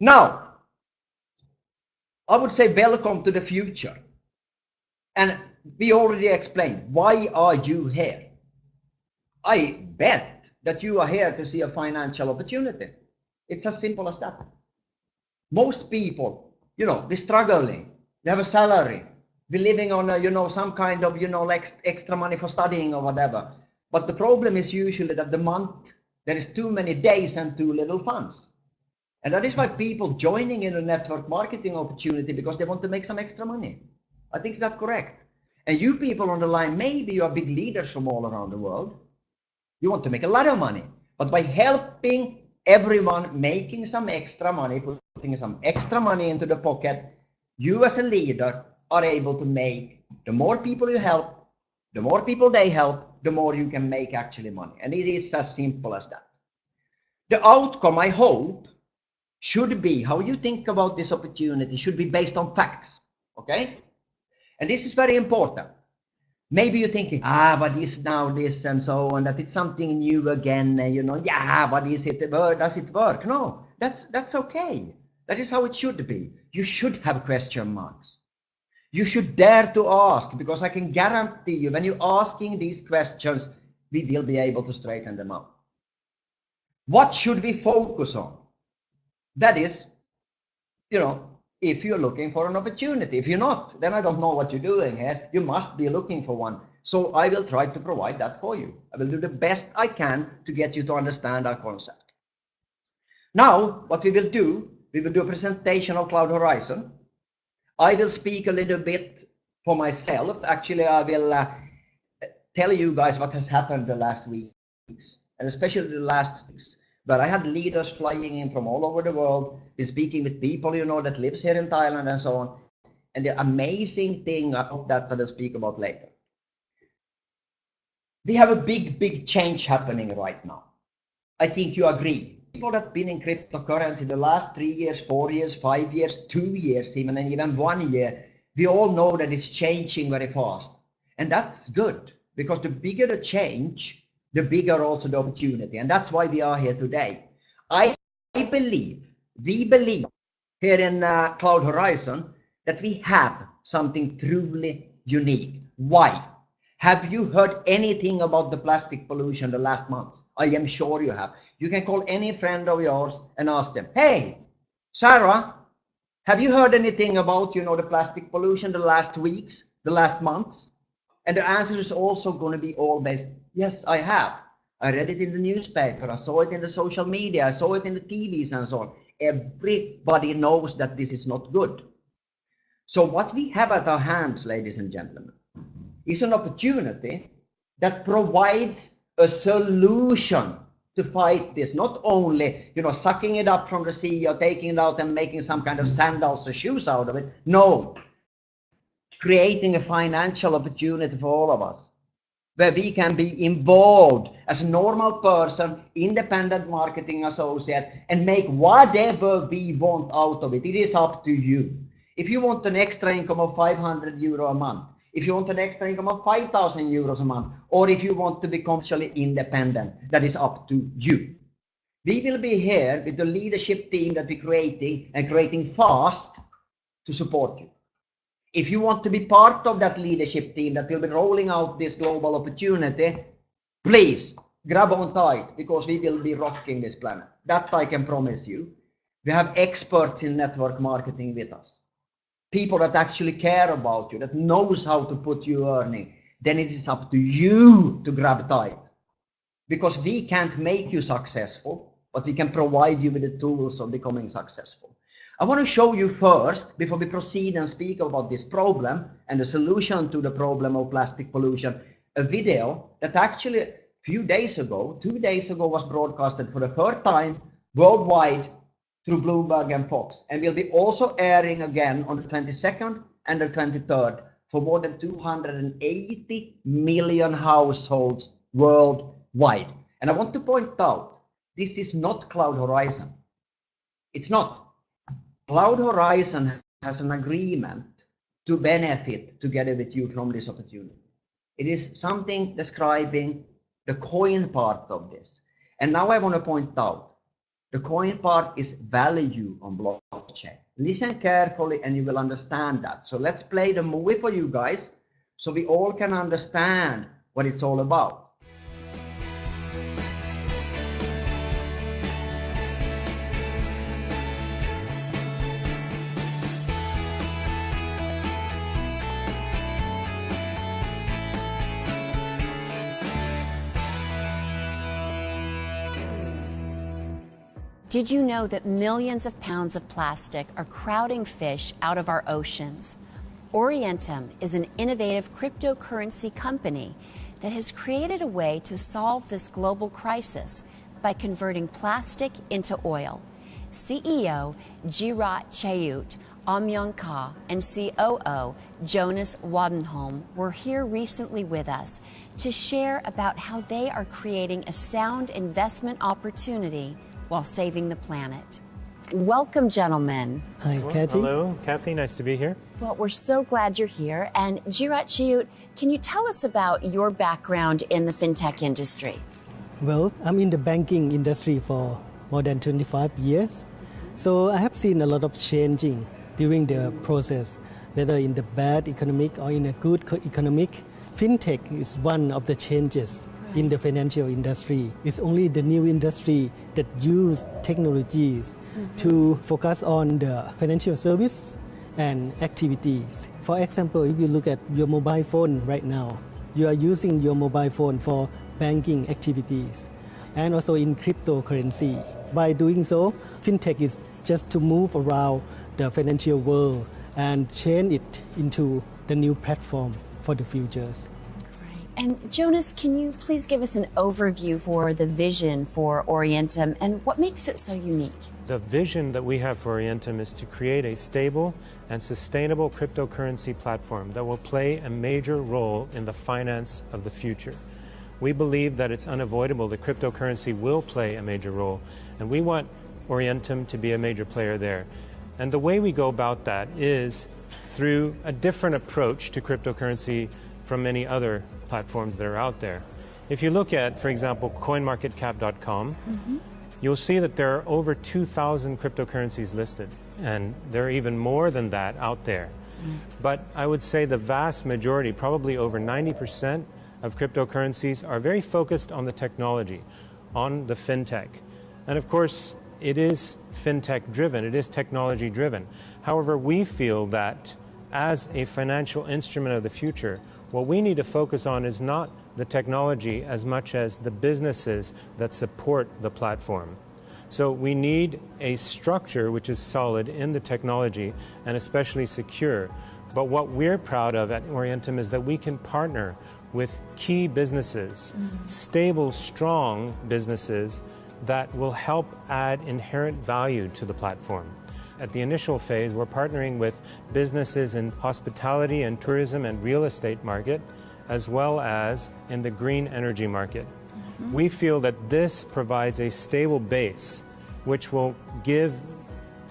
Now, I would say welcome to the future. And we already explained, why are you here? I bet that you are here to see a financial opportunity. It's as simple as that. Most people, we're struggling. We have a salary. We're living on, some kind of, extra money for studying or whatever. But the problem is usually that the month, there is too many days and too little funds. And that is why people joining in a network marketing opportunity, because they want to make some extra money. I think that's correct. And you people on the line, maybe you are big leaders from all around the world. You want to make a lot of money, but by helping everyone making some extra money, putting some extra money into the pocket, you as a leader are able to make, the more people you help, the more people they help, the more you can make actually money. And it is as simple as that. The outcome, I hope, should be, how you think about this opportunity should be based on facts. Okay? And this is very important. Maybe you're thinking, but is now this and so on, that it's something new again, but is it, does it work? No, that's okay. That is how it should be. You should have question marks. You should dare to ask, because I can guarantee you, when you're asking these questions, we will be able to straighten them out. What should we focus on? That is, if you're looking for an opportunity. If you're not, then I don't know what you're doing here. You must be looking for one. So I will try to provide that for you. I will do the best I can to get you to understand our concept. Now, what we will do a presentation of Cloud Horizon. I will speak a little bit for myself. Actually, I will tell you guys what has happened the last weeks, and especially the last weeks. But I had leaders flying in from all over the world, been speaking with people, that lives here in Thailand and so on. And the amazing thing that I will speak about later. We have a big change happening right now. I think you agree. People that have been in cryptocurrency the last 3 years, 4 years, 5 years, 2 years even, and even 1 year, we all know that it's changing very fast. And that's good, because the bigger the change, the bigger also the opportunity. And that's why we are here today. We believe here in Cloud Horizon that we have something truly unique. Why? Have you heard anything about the plastic pollution the last months? I am sure you have. You can call any friend of yours and ask them, hey, Sarah, have you heard anything about, the plastic pollution the last weeks, the last months? And the answer is also going to be always, yes, I have. I read it in the newspaper. I saw it in the social media. I saw it in the TVs and so on. Everybody knows that this is not good. So what we have at our hands, ladies and gentlemen, is an opportunity that provides a solution to fight this. Not only, sucking it up from the sea or taking it out and making some kind of sandals or shoes out of it. No. Creating a financial opportunity for all of us, where we can be involved as a normal person, independent marketing associate, and make whatever we want out of it. It is up to you. If you want an extra income of 500 euro a month, if you want an extra income of 5,000 euros a month, or if you want to become commercially independent, that is up to you. We will be here with the leadership team that we're creating fast to support you. If you want to be part of that leadership team that will be rolling out this global opportunity, please grab on tight, because we will be rocking this planet. That I can promise you. We have experts in network marketing with us. People that actually care about you, that knows how to put you earning. Then it is up to you to grab tight. Because we can't make you successful, but we can provide you with the tools of becoming successful. I want to show you first, before we proceed and speak about this problem and the solution to the problem of plastic pollution, a video that actually a few days ago, 2 days ago, was broadcasted for the first time worldwide through Bloomberg and Fox, and will be also airing again on the 22nd and the 23rd for more than 280 million households worldwide. And I want to point out, this is not Cloud Horizon. It's not. Cloud Horizon has an agreement to benefit together with you from this opportunity. It is something describing the coin part of this. And now I want to point out, The coin part is value on blockchain. Listen carefully and you will understand that. So let's play the movie for you guys so we all can understand what it's all about. Did you know that millions of pounds of plastic are crowding fish out of our oceans? Orientum is an innovative cryptocurrency company that has created a way to solve this global crisis by converting plastic into oil. CEO Jirat Chayut Amyong-ka and COO Jonas Wadenholm were here recently with us to share about how they are creating a sound investment opportunity while saving the planet. Welcome, gentlemen. Hi, Kathy. Hello, Kathy. Nice to be here. Well, we're so glad you're here. And Jirat Chayut, can you tell us about your background in the fintech industry? Well, I'm in the banking industry for more than 25 years. So I have seen a lot of changing during the process, whether in the bad economic or in a good economic. Fintech is one of the changes in the financial industry. It's only the new industry that use technologies to focus on the financial service and activities. For example, if you look at your mobile phone right now, you are using your mobile phone for banking activities and also in cryptocurrency. By doing so, fintech is just to move around the financial world and change it into the new platform for the futures. And Jonas, can you please give us an overview for the vision for Orientum and what makes it so unique? The vision that we have for Orientum is to create a stable and sustainable cryptocurrency platform that will play a major role in the finance of the future. We believe that it's unavoidable that cryptocurrency will play a major role, and we want Orientum to be a major player there. And the way we go about that is through a different approach to cryptocurrency from many other platforms that are out there. If you look at, for example, coinmarketcap.com, you'll see that there are over 2,000 cryptocurrencies listed, and there are even more than that out there. But I would say the vast majority, probably over 90% of cryptocurrencies, are very focused on the technology, on the fintech. And of course, it is fintech driven, it is technology driven. However, we feel that as a financial instrument of the future, what we need to focus on is not the technology as much as the businesses that support the platform. So we need a structure which is solid in the technology and especially secure. But what we're proud of at Orientum is that we can partner with key businesses, stable, strong businesses that will help add inherent value to the platform. At the initial phase, we're partnering with businesses in hospitality and tourism and real estate market, as well as in the green energy market. We feel that this provides a stable base, which will give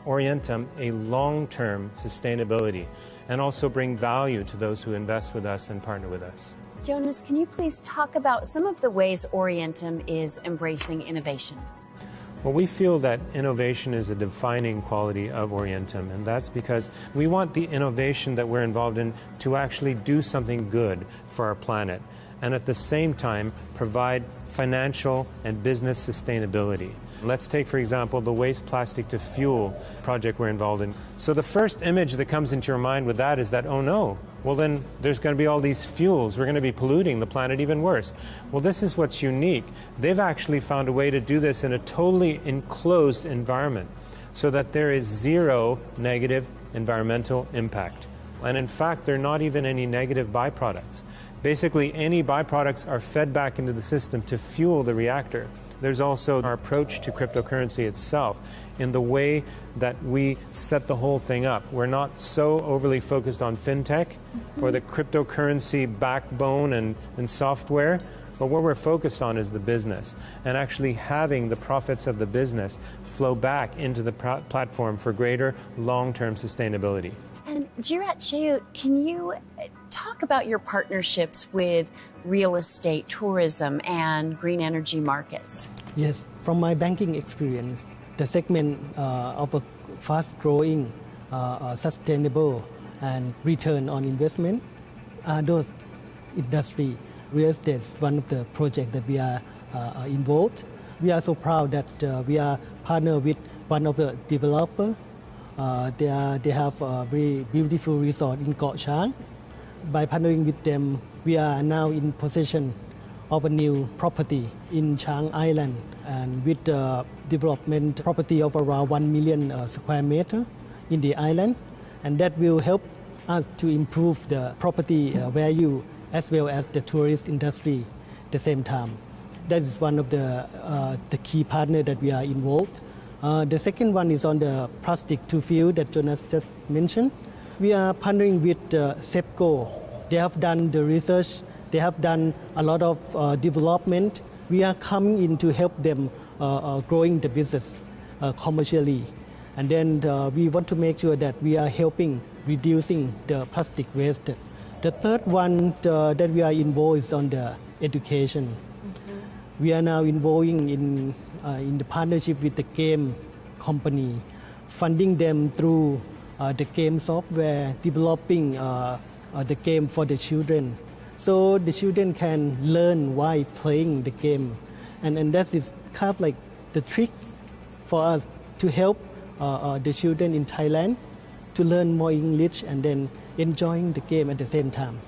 Orientum a long-term sustainability and also bring value to those who invest with us and partner with us. Jonas, can you please talk about some of the ways Orientum is embracing innovation? Well, we feel that innovation is a defining quality of Orientum, and that's because we want the innovation that we're involved in to actually do something good for our planet, and at the same time provide financial and business sustainability. Let's take, for example, the waste plastic to fuel project we're involved in. So the first image that comes into your mind with that is that, oh no, well then there's going to be all these fuels. We're going to be polluting the planet even worse. Well, this is what's unique. They've actually found a way to do this in a totally enclosed environment so that there is zero negative environmental impact. And in fact, there are not even any negative byproducts. Basically, any byproducts are fed back into the system to fuel the reactor. There's also our approach to cryptocurrency itself in the way that we set the whole thing up. We're not so overly focused on fintech or the cryptocurrency backbone and software, but what we're focused on is the business and actually having the profits of the business flow back into the platform for greater long-term sustainability. And Jirat Chayut, can you talk about your partnerships with real estate, tourism, and green energy markets? Yes, from my banking experience, the segment of a fast-growing, sustainable, and return on investment are those industry. Real estate is one of the projects that we are involved. We are so proud that we are partner with one of the developers. They have a very beautiful resort in Koh Chang. By partnering with them, we are now in possession of a new property in Chang Island, and with development property of around 1 million square meter in the island, and that will help us to improve the property value as well as the tourist industry at the same time. That is one of the key partners that we are involved. The second one is on the plastic to fuel that Jonas just mentioned. We are partnering with SEPCO. They have done the research. They have done a lot of development. We are coming in to help them growing the business commercially. And then we want to make sure that we are helping reducing the plastic waste. The third one that we are involved is on the education. Mm-hmm. We are now involving in the partnership with the game company, funding them through the game software, developing the game for the children. So the children can learn while playing the game. And that is kind of like the trick for us to help the children in Thailand to learn more English and then enjoying the game at the same time.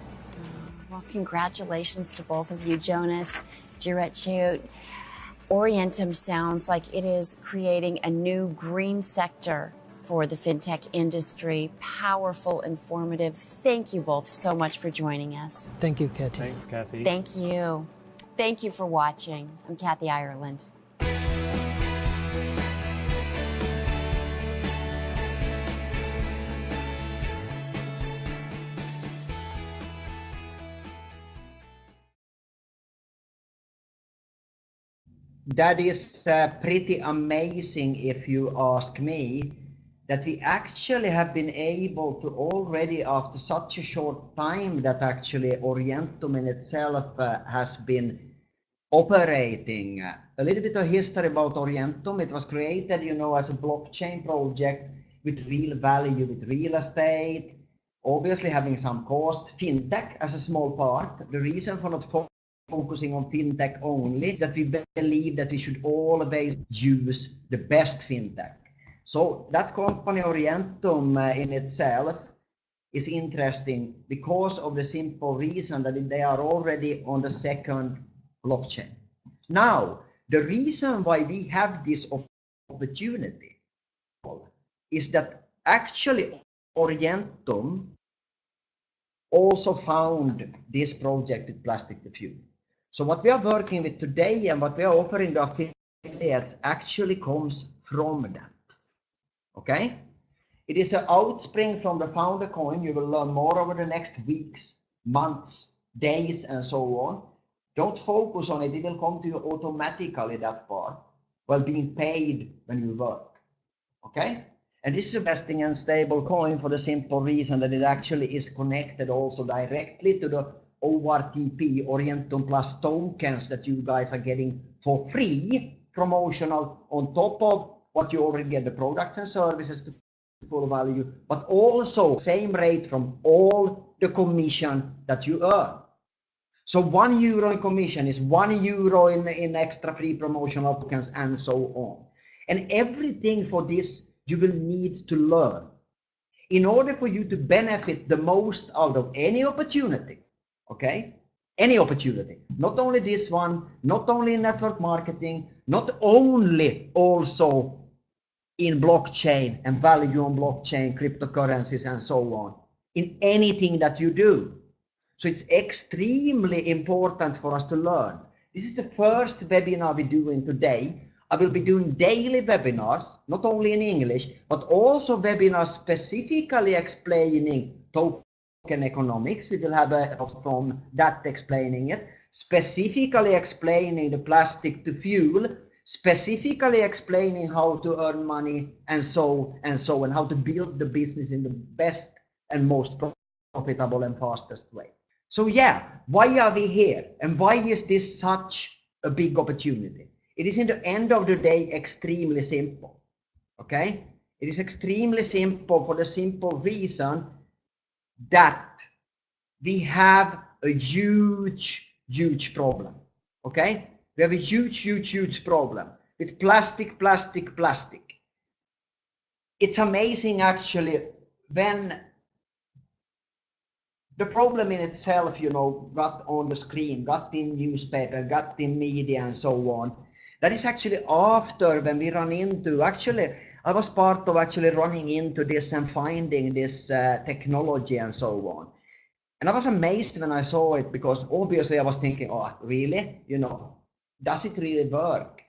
Well, congratulations to both of you, Jonas, Jirechut. Orientum sounds like it is creating a new green sector for the fintech industry. Powerful, informative. Thank you both so much for joining us. Thank you, Kathy. Thanks, Kathy. Thank you. Thank you for watching. I'm Kathy Ireland. That is pretty amazing, if you ask me, that we actually have been able to already, after such a short time, that actually Orientum in itself has been operating. A little bit of history about Orientum. It was created, as a blockchain project with real value, with real estate, obviously having some cost, fintech as a small part. The reason for not focusing on fintech only is that we believe that we should always use the best fintech. So that company Orientum in itself is interesting because of the simple reason that they are already on the second blockchain. Now, the reason why we have this opportunity is that actually Orientum also found this project with plastic to fuel. So what we are working with today and what we are offering the affiliates actually comes from that. Okay? It is an outspring from the founder coin. You will learn more over the next weeks, months, days, and so on. Don't focus on it. It will come to you automatically, that part, while being paid when you work. Okay? And this is a vesting and stable coin for the simple reason that it actually is connected also directly to the ORTP, Orientum Plus tokens, that you guys are getting for free, promotional, on top of what you already get, the products and services to full value, but also same rate from all the commission that you earn. So €1 in commission is €1 in extra free promotional tokens and so on. And everything for this you will need to learn in order for you to benefit the most out of any opportunity. Okay? Any opportunity. Not only this one, not only in network marketing, not only also in blockchain and value on blockchain, cryptocurrencies and so on. In anything that you do. So it's extremely important for us to learn. This is the first webinar we're doing today. I will be doing daily webinars, not only in English, but also webinars specifically explaining token economics. We will have a post from that explaining it, specifically explaining the plastic to fuel, specifically explaining how to earn money and how to build the business in the best and most profitable and fastest way. So yeah, why are we here and why is this such a big opportunity? It is in the end of the day extremely simple. Okay? It is extremely simple for the simple reason that we have a huge problem. Okay? We have a huge problem with plastic. It's amazing actually when the problem in itself, you know, got on the screen, got in newspaper, got in media and so on. That is actually after when we run into, actually, I was part of actually running into this and finding this technology and so on. And I was amazed when I saw it, because obviously I was thinking, oh, really? You know, does it really work?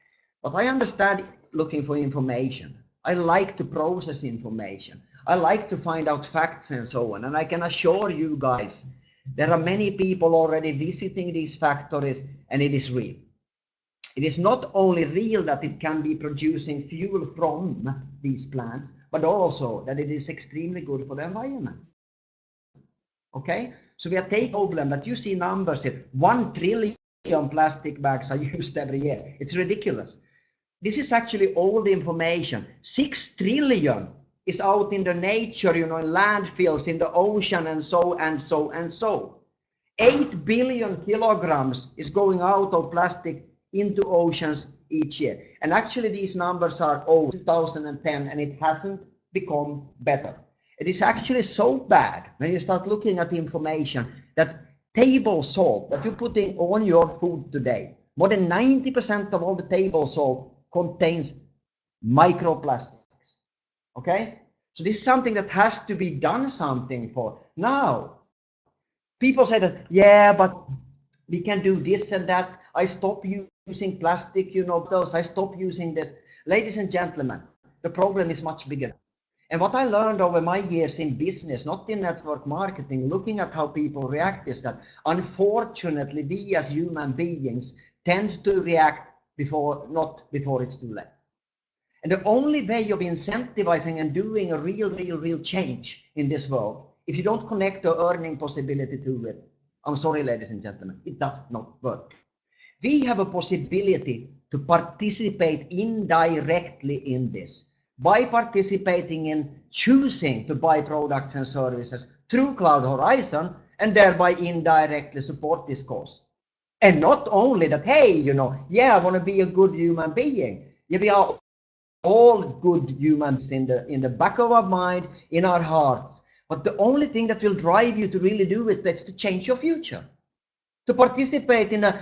But I understand looking for information. I like to process information. I like to find out facts and so on. And I can assure you guys, there are many people already visiting these factories, and it is real. It is not only real that it can be producing fuel from these plants, but also that it is extremely good for the environment. Okay, so we are taking a problem that you see numbers here. 1 trillion plastic bags are used every year. It's ridiculous. This is actually all the information. 6 trillion is out in the nature, you know, in landfills, in the ocean, and so. 8 billion kilograms is going out of plastic into oceans each year. And actually these numbers are old, 2010, and it hasn't become better. It is actually so bad when you start looking at the information that table salt that you're putting on your food today, more than 90% of all the table salt contains microplastics. Okay? So this is something that has to be done something for. Now, people say that, yeah, but we can do this and that. I stop using plastic, you know, those. I stop using this. Ladies and gentlemen, the problem is much bigger. And what I learned over my years in business, not in network marketing, looking at how people react, is that unfortunately we as human beings tend to react not before it's too late. And the only way of incentivizing and doing a real change in this world, if you don't connect the earning possibility to it, I'm sorry, ladies and gentlemen, it does not work. We have a possibility to participate indirectly in this by participating in choosing to buy products and services through Cloud Horizon, and thereby indirectly support this cause. And not only that, hey, you know, yeah, I want to be a good human being. Yeah, we are all good humans in the back of our mind, in our hearts. But the only thing that will drive you to really do it is to change your future, to participate in a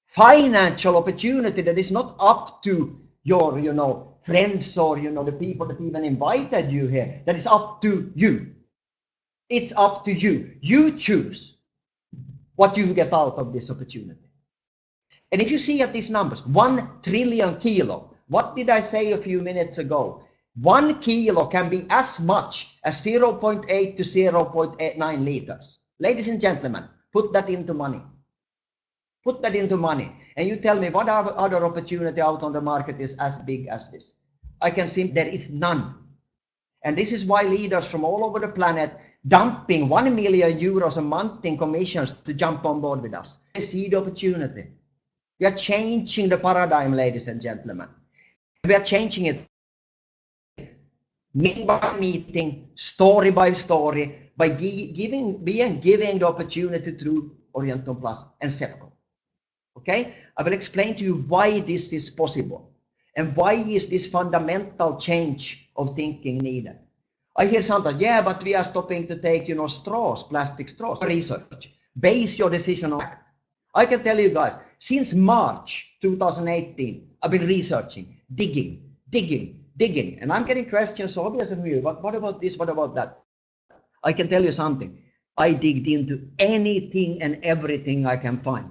financial opportunity that is not up to your, you know, friends or, you know, the people that even invited you here. That is up to you. It's up to you. You choose what you get out of this opportunity. And if you see at these numbers, 1 trillion kilo, what did I say a few minutes ago? 1 kilo can be as much as 0.8 to 0.9 liters. Ladies and gentlemen, put that into money. Put that into money. And you tell me what other opportunity out on the market is as big as this. I can see there is none. And this is why leaders from all over the planet dumping 1 million euros a month in commissions to jump on board with us. They see the opportunity. We are changing the paradigm, ladies and gentlemen. We are changing it meeting by meeting, story by story, by giving the opportunity through Orientum Plus and SEPCO. Okay, I will explain to you why this is possible and why is this fundamental change of thinking needed. I hear sometimes, yeah, but we are stopping to take, you know, straws, plastic straws. Research. Base your decision on fact. I can tell you guys, since March 2018, I've been researching, digging, and I'm getting questions obviously from you, but what about this, what about that? I can tell you something. I digged into anything and everything I can find.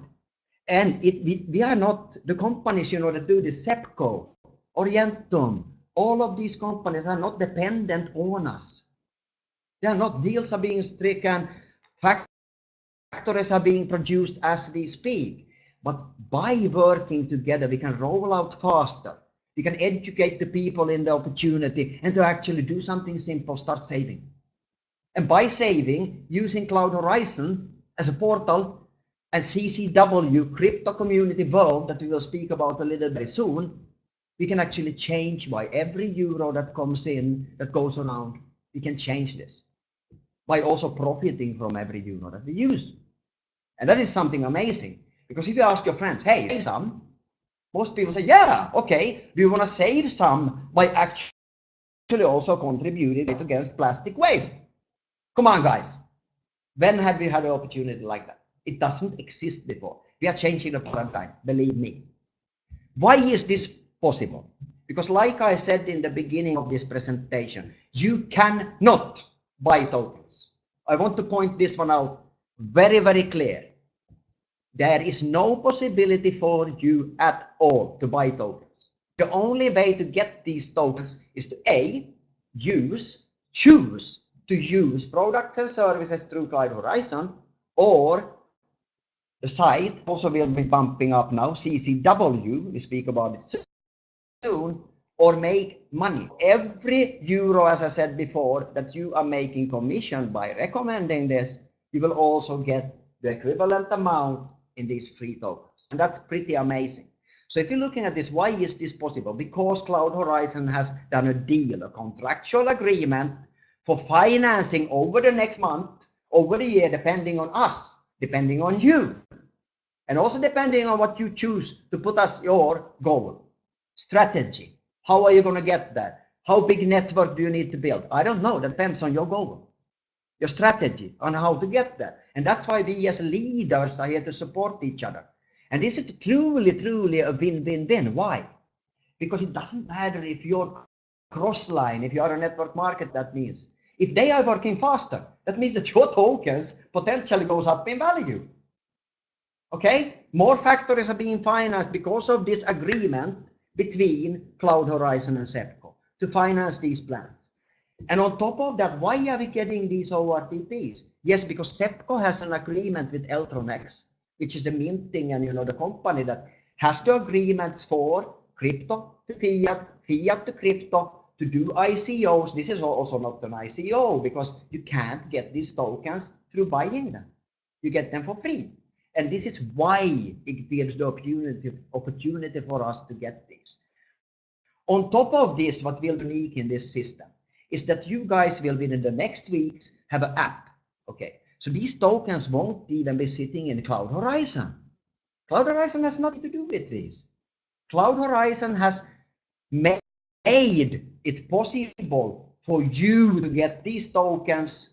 And we are not the companies, you know, that do this, SEPCO, Orientum, all of these companies are not dependent on us. They are not, deals are being stricken, factories are being produced as we speak. But by working together, we can roll out faster. We can educate the people in the opportunity and to actually do something simple, start saving. And by saving, using Cloud Horizon as a portal, and CCW, crypto community world, that we will speak about a little bit soon, we can actually change by every euro that comes in, that goes around, we can change this by also profiting from every euro that we use. And that is something amazing, because if you ask your friends, hey, save some, most people say, yeah, okay, do you want to save some by actually also contributing against plastic waste? Come on, guys. When have we had an opportunity like that? It doesn't exist before. We are changing the paradigm, believe me. Why is this possible? Because like I said in the beginning of this presentation, you cannot buy tokens. I want to point this one out very, very clear. There is no possibility for you at all to buy tokens. The only way to get these tokens is to choose to use products and services through Cloud Horizon, or the site also will be bumping up now, CCW, we speak about it soon, or make money. Every euro, as I said before, that you are making commission by recommending this, you will also get the equivalent amount in these free tokens. And that's pretty amazing. So if you're looking at this, why is this possible? Because Cloud Horizon has done a deal, a contractual agreement for financing over the next month, over the year, depending on us, depending on you, and also depending on what you choose to put as your goal, strategy. How are you going to get that? How big network do you need to build? I don't know. That depends on your goal, your strategy on how to get that. And that's why we as leaders are here to support each other. And this is truly a win-win-win. Why? Because it doesn't matter if you're cross-line, if you are a network market, that means. If they are working faster, that means that your tokens potentially goes up in value. Okay? More factories are being financed because of this agreement between Cloud Horizon and SEPCO to finance these plans. And on top of that, why are we getting these ORTPs? Yes, because SEPCO has an agreement with Eltronex, which is the minting and the company that has the agreements for crypto to fiat, fiat to crypto, to do ICOs. This is also not an ICO because you can't get these tokens through buying them. You get them for free. And this is why it gives the opportunity for us to get this. On top of this, what will be unique in this system is that you guys will within the next weeks have an app. Okay, so these tokens won't even be sitting in Cloud Horizon. Cloud Horizon has nothing to do with this. Cloud Horizon has made it possible for you to get these tokens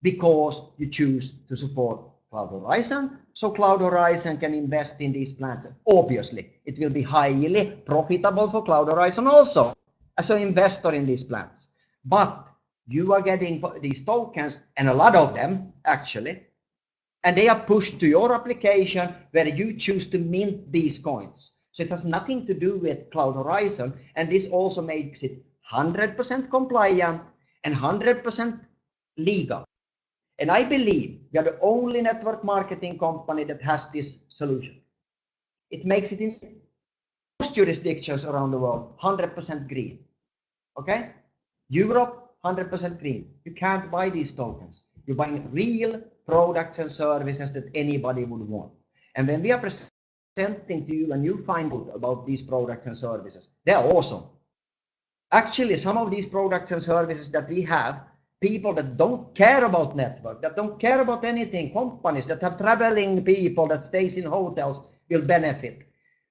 because you choose to support Cloud Horizon. So Cloud Horizon can invest in these plans. Obviously, it will be highly profitable for Cloud Horizon also as an investor in these plans. But you are getting these tokens, and a lot of them actually, and they are pushed to your application where you choose to mint these coins. So it has nothing to do with Cloud Horizon, and this also makes it 100% compliant and 100% legal. And I believe we are the only network marketing company that has this solution. It makes it in most jurisdictions around the world 100% green. Okay? Europe, 100% green. You can't buy these tokens. You're buying real products and services that anybody would want. And when we are presenting to you and you find out about these products and services, they're awesome. Actually, some of these products and services that we have, people that don't care about network, that don't care about anything, companies that have traveling people that stays in hotels will benefit.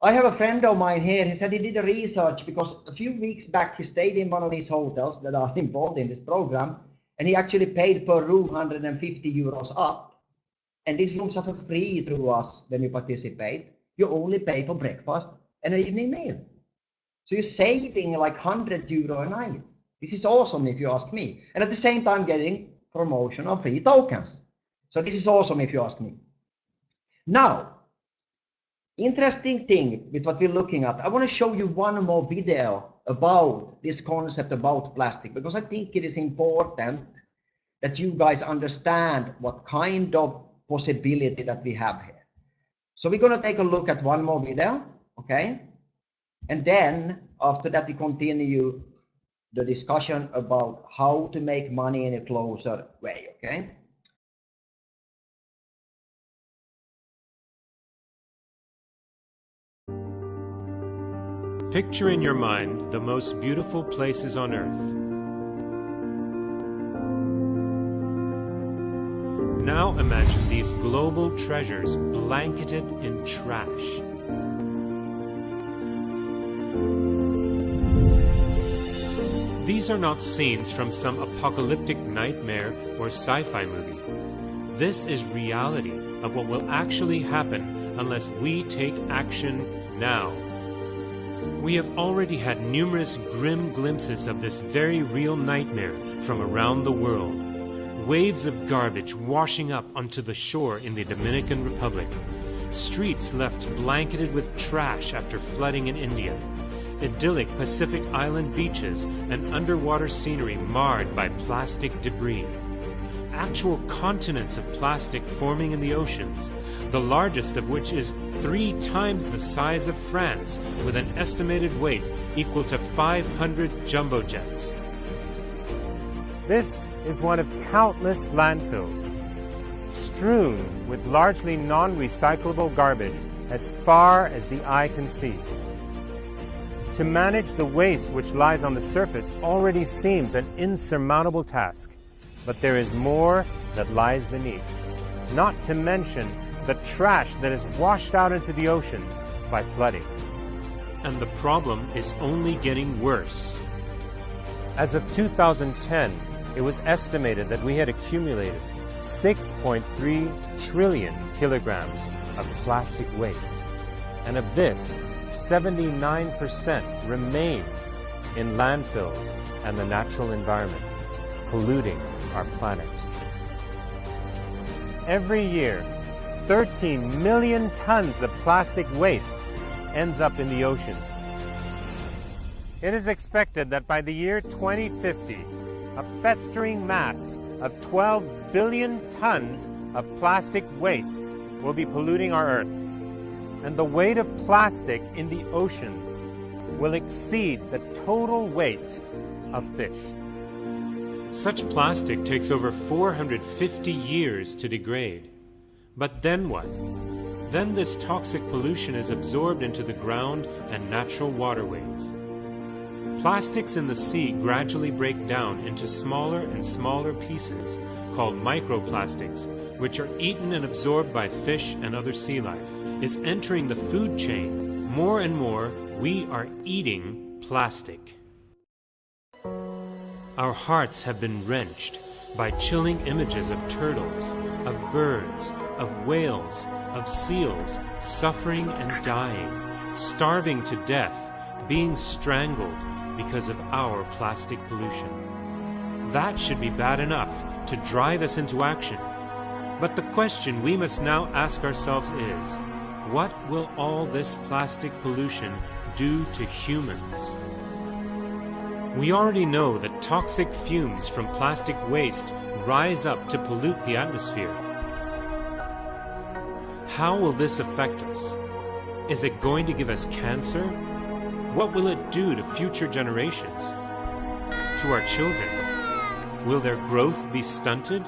I have a friend of mine here, he said he did a research because a few weeks back he stayed in one of these hotels that are involved in this program, and he actually paid per room 150 euros up. And these rooms are for free through us when you participate. You only pay for breakfast and an evening meal. So you're saving like 100 euro a night. This is awesome if you ask me. And at the same time getting promotion of free tokens. So this is awesome if you ask me. Now, interesting thing with what we're looking at, I want to show you one more video about this concept about plastic, because I think it is important that you guys understand what kind of possibility that we have here. So we're going to take a look at one more video, okay? And then after that we continue the discussion about how to make money in a closer way, okay? Picture in your mind the most beautiful places on Earth. Now imagine these global treasures blanketed in trash. These are not scenes from some apocalyptic nightmare or sci-fi movie. This is reality of what will actually happen unless we take action now. We have already had numerous grim glimpses of this very real nightmare from around the world. Waves of garbage washing up onto the shore in the Dominican Republic. Streets left blanketed with trash after flooding in India. Idyllic Pacific Island beaches and underwater scenery marred by plastic debris. Actual continents of plastic forming in the oceans, the largest of which is 3 times the size of France, with an estimated weight equal to 500 jumbo jets. This is one of countless landfills, strewn with largely non-recyclable garbage as far as the eye can see. To manage the waste which lies on the surface already seems an insurmountable task, but there is more that lies beneath, not to mention the trash that is washed out into the oceans by flooding. And the problem is only getting worse. As of 2010, it was estimated that we had accumulated 6.3 trillion kilograms of plastic waste. And of this, 79% remains in landfills and the natural environment, polluting our planet. Every year, 13 million tons of plastic waste ends up in the oceans. It is expected that by the year 2050, a festering mass of 12 billion tons of plastic waste will be polluting our Earth. And the weight of plastic in the oceans will exceed the total weight of fish. Such plastic takes over 450 years to degrade. But then what? Then this toxic pollution is absorbed into the ground and natural waterways. Plastics in the sea gradually break down into smaller and smaller pieces called microplastics, which are eaten and absorbed by fish and other sea life. Is entering the food chain. More and more, we are eating plastic. Our hearts have been wrenched by chilling images of turtles, of birds, of whales, of seals, suffering and dying, starving to death, being strangled because of our plastic pollution. That should be bad enough to drive us into action. But the question we must now ask ourselves is, what will all this plastic pollution do to humans? We already know that toxic fumes from plastic waste rise up to pollute the atmosphere. How will this affect us? Is it going to give us cancer? What will it do to future generations? To our children? Will their growth be stunted?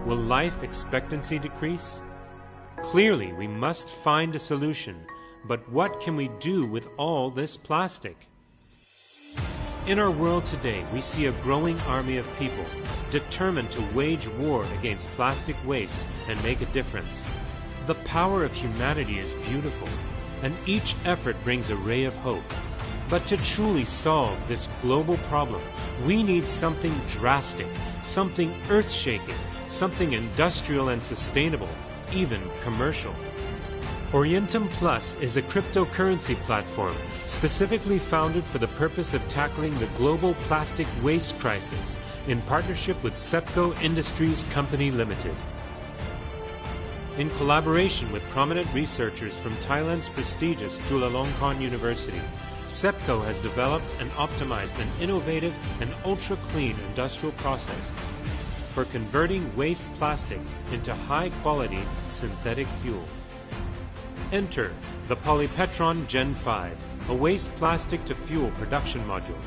Will life expectancy decrease? Clearly, we must find a solution, but what can we do with all this plastic? In our world today, we see a growing army of people determined to wage war against plastic waste and make a difference. The power of humanity is beautiful, and each effort brings a ray of hope. But to truly solve this global problem, we need something drastic, something earth-shaking, something industrial and sustainable, even commercial. Orientum Plus is a cryptocurrency platform specifically founded for the purpose of tackling the global plastic waste crisis in partnership with SEPCO Industries Company Limited. In collaboration with prominent researchers from Thailand's prestigious Chulalongkorn University, SEPCO has developed and optimized an innovative and ultra-clean industrial process for converting waste plastic into high-quality synthetic fuel. Enter the Polypetron Gen 5, a waste plastic to fuel production module.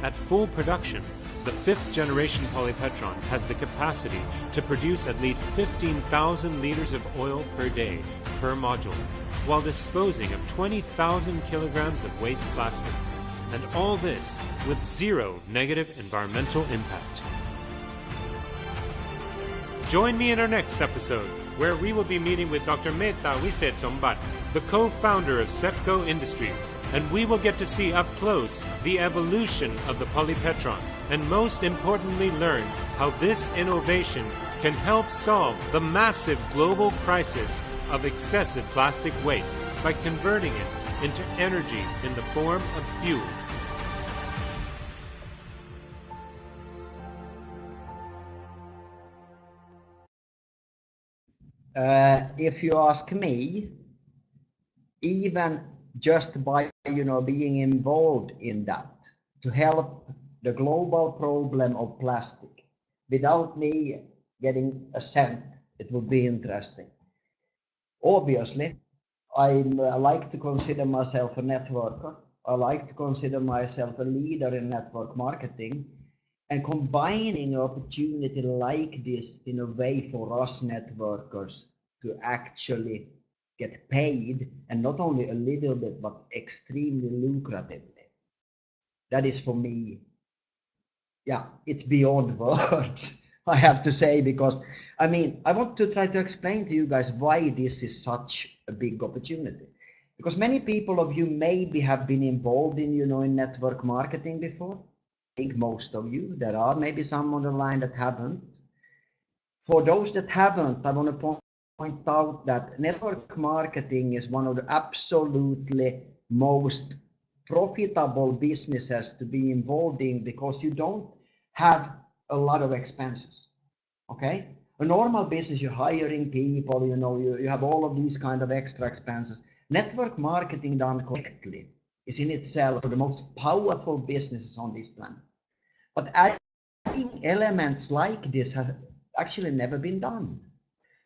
At full production, the 5th generation polypetron has the capacity to produce at least 15,000 liters of oil per day per module, while disposing of 20,000 kilograms of waste plastic. And all this with zero negative environmental impact. Join me in our next episode, where we will be meeting with Dr. Meta Wisetsombat, the co-founder of Sepco Industries, and we will get to see up close the evolution of the polypetron, and most importantly learn how this innovation can help solve the massive global crisis of excessive plastic waste by converting it into energy in the form of fuel. If you ask me, even just by being involved in that to help the global problem of plastic, without me getting a cent, it would be interesting. Obviously, I like to consider myself a networker. I like to consider myself a leader in network marketing, and combining an opportunity like this in a way for us networkers to actually get paid, and not only a little bit, but extremely lucratively. That is for me, yeah, it's beyond words, I have to say, because I want to try to explain to you guys why this is such a big opportunity. Because many people of you maybe have been involved in, in network marketing before. I think most of you. There are maybe some on the line that haven't. For those that haven't, I want to point out that network marketing is one of the absolutely most profitable businesses to be involved in, because you don't have a lot of expenses. Okay? A normal business, you're hiring people, you have all of these kind of extra expenses. Network marketing done correctly is in itself one of the most powerful businesses on this planet. But adding elements like this has actually never been done.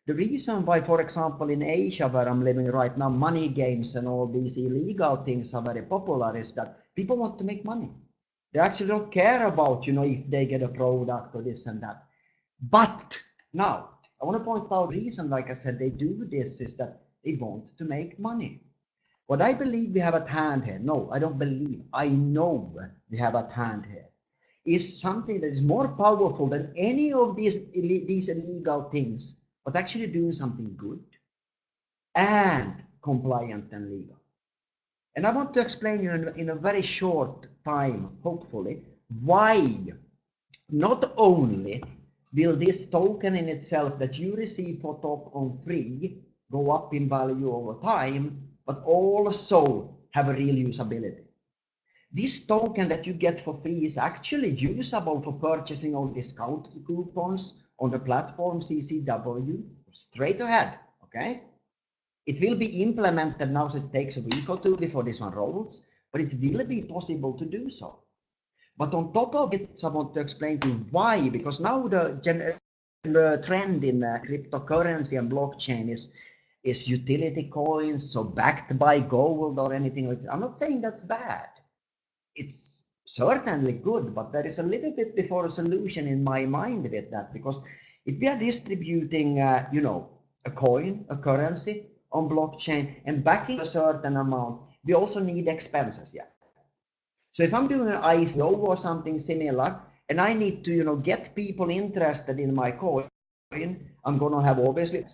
The reason why, for example, in Asia, where I'm living right now, money games and all these illegal things are very popular is that people want to make money. They actually don't care about, if they get a product or this and that. But now, I want to point out the reason, like I said, they do this is that they want to make money. What I believe we have at hand here, no, I don't believe, I know we have at hand here, is something that is more powerful than any of these illegal things, but actually doing something good and compliant and legal. And I want to explain you in a very short time, hopefully, why not only will this token in itself that you receive for top on free go up in value over time, but also have a real usability. This token that you get for free is actually usable for purchasing on discount coupons on the platform CCW straight ahead, okay? It will be implemented now, so it takes a week or two before this one rolls, but it will be possible to do so. But on top of it, I want to explain to you why, because now the trend in cryptocurrency and blockchain is utility coins, so backed by gold or anything like that. I'm not saying that's bad. It's certainly good, but there is a little bit before a solution in my mind with that, because if we are distributing, a coin, a currency on blockchain and backing a certain amount, we also need expenses, yeah. So if I'm doing an ICO or something similar, and I need to, get people interested in my coin, I'm going to have obviously,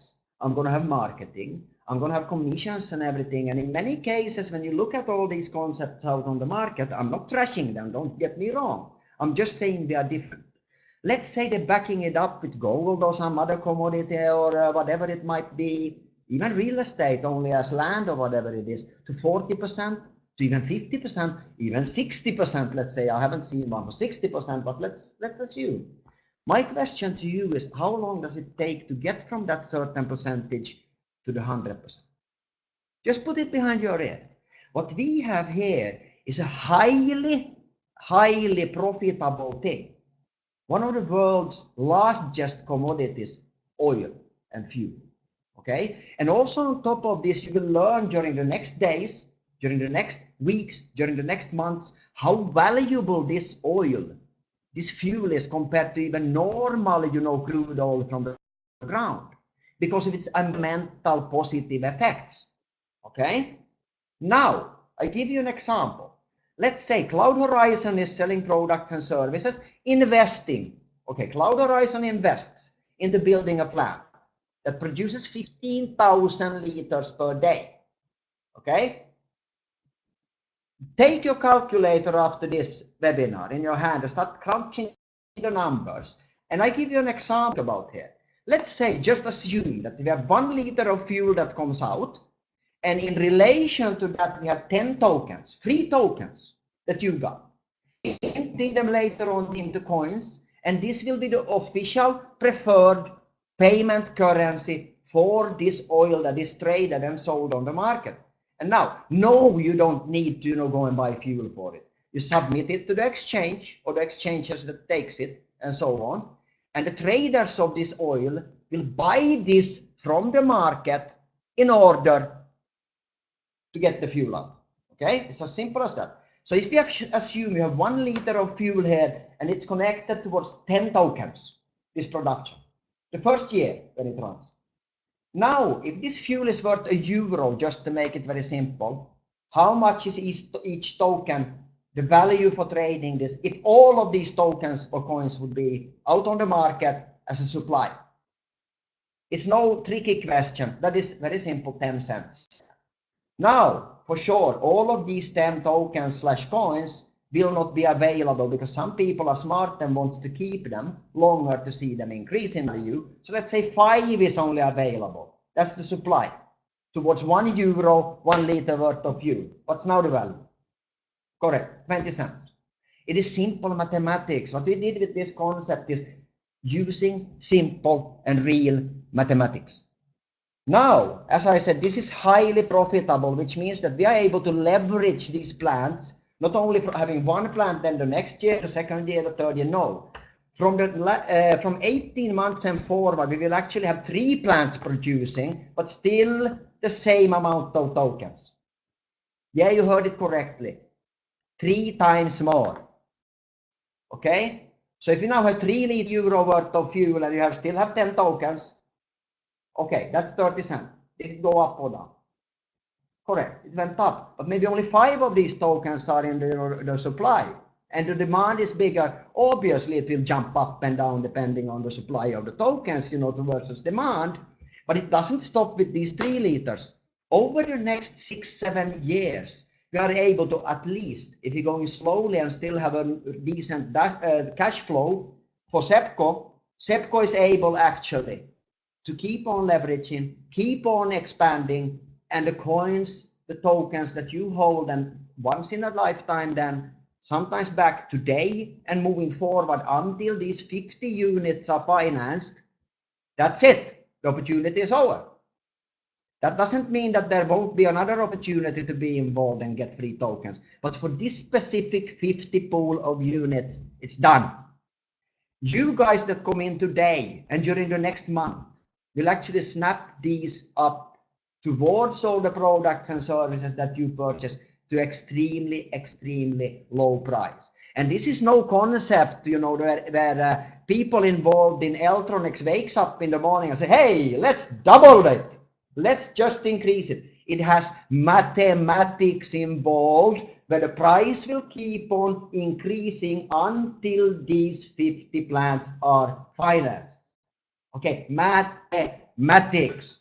I'm going to have marketing, I'm going to have commissions and everything. And in many cases, when you look at all these concepts out on the market, I'm not trashing them, don't get me wrong. I'm just saying they are different. Let's say they're backing it up with gold or some other commodity or whatever it might be, even real estate only as land or whatever it is, to 40%, to even 50%, even 60%, let's say. I haven't seen one for 60%, but let's assume. My question to you is, how long does it take to get from that certain percentage to the 100%? Just put it behind your ear. What we have here is a highly profitable thing. One of the world's largest commodities, oil and fuel. Okay? And also on top of this, you will learn during the next days, during the next weeks, during the next months, how valuable this oil, this fuel is compared to even normal, crude oil from the ground, because of its environmental positive effects. Okay? Now, I give you an example. Let's say Cloud Horizon is selling products and services, investing. Okay, Cloud Horizon invests into building a plant that produces 15,000 liters per day. Okay? Take your calculator after this webinar in your hand and start crunching the numbers. And I give you an example about here. Let's say, just assume that we have 1 liter of fuel that comes out, and in relation to that we have 10 tokens, free tokens that you got. Empty them later on into coins, and this will be the official preferred payment currency for this oil that is traded and sold on the market. And now, no, you don't need to go and buy fuel for it. You submit it to the exchange, or the exchanges that takes it, and so on. And the traders of this oil will buy this from the market in order to get the fuel out. Okay, it's as simple as that. So if you assume you have 1 liter of fuel here, and it's connected towards 10 tokens, this production, the first year when it runs. Now, if this fuel is worth €1, just to make it very simple, how much is each token, the value for trading this, if all of these tokens or coins would be out on the market as a supply? It's no tricky question. That is very simple, 10 cents. Now, for sure, all of these 10 tokens / coins will not be available, because some people are smart and wants to keep them longer to see them increase in value. So let's say 5 is only available. That's the supply towards €1, 1 liter worth of fuel. What's now the value? Correct, 20 cents. It is simple mathematics. What we did with this concept is using simple and real mathematics. Now, as I said, this is highly profitable, which means that we are able to leverage these plants, not only for having 1 plant, then the next year, the second year, the third year, no. From 18 months and forward, we will actually have 3 plants producing, but still the same amount of tokens. Yeah, you heard it correctly. 3 times more. Okay? So if you now have €3 worth of fuel and you still have 10 tokens, okay, that's 30 cents. Did it go up or down? Correct, it went up. But maybe only 5 of these tokens are in the supply. And the demand is bigger. Obviously, it will jump up and down depending on the supply of the tokens, versus demand. But it doesn't stop with these 3 liters. Over the next 6-7 years, we are able to, at least, if you're going slowly and still have a decent cash flow for SEPCO is able actually to keep on leveraging, keep on expanding, and the coins, the tokens that you hold, and once in a lifetime, then sometimes back today and moving forward until these 50 units are financed, that's it. The opportunity is over. That doesn't mean that there won't be another opportunity to be involved and get free tokens. But for this specific 50 pool of units, it's done. You guys that come in today and during the next month will actually snap these up towards all the products and services that you purchase to extremely, extremely low price. And this is no concept, where people involved in electronics wakes up in the morning and say, hey, let's double it. Let's just increase it. It has mathematics involved where the price will keep on increasing until these 50 plants are financed. Okay, mathematics.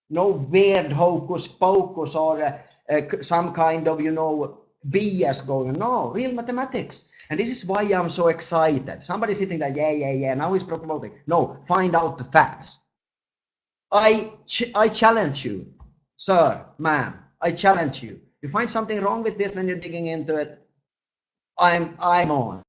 No weird hocus pocus or some kind of, BS going. No, real mathematics. And this is why I'm so excited. Somebody sitting there, yeah, now he's promoting. No, find out the facts. I challenge you, sir, ma'am, I challenge you. You find something wrong with this when you're digging into it, I'm on.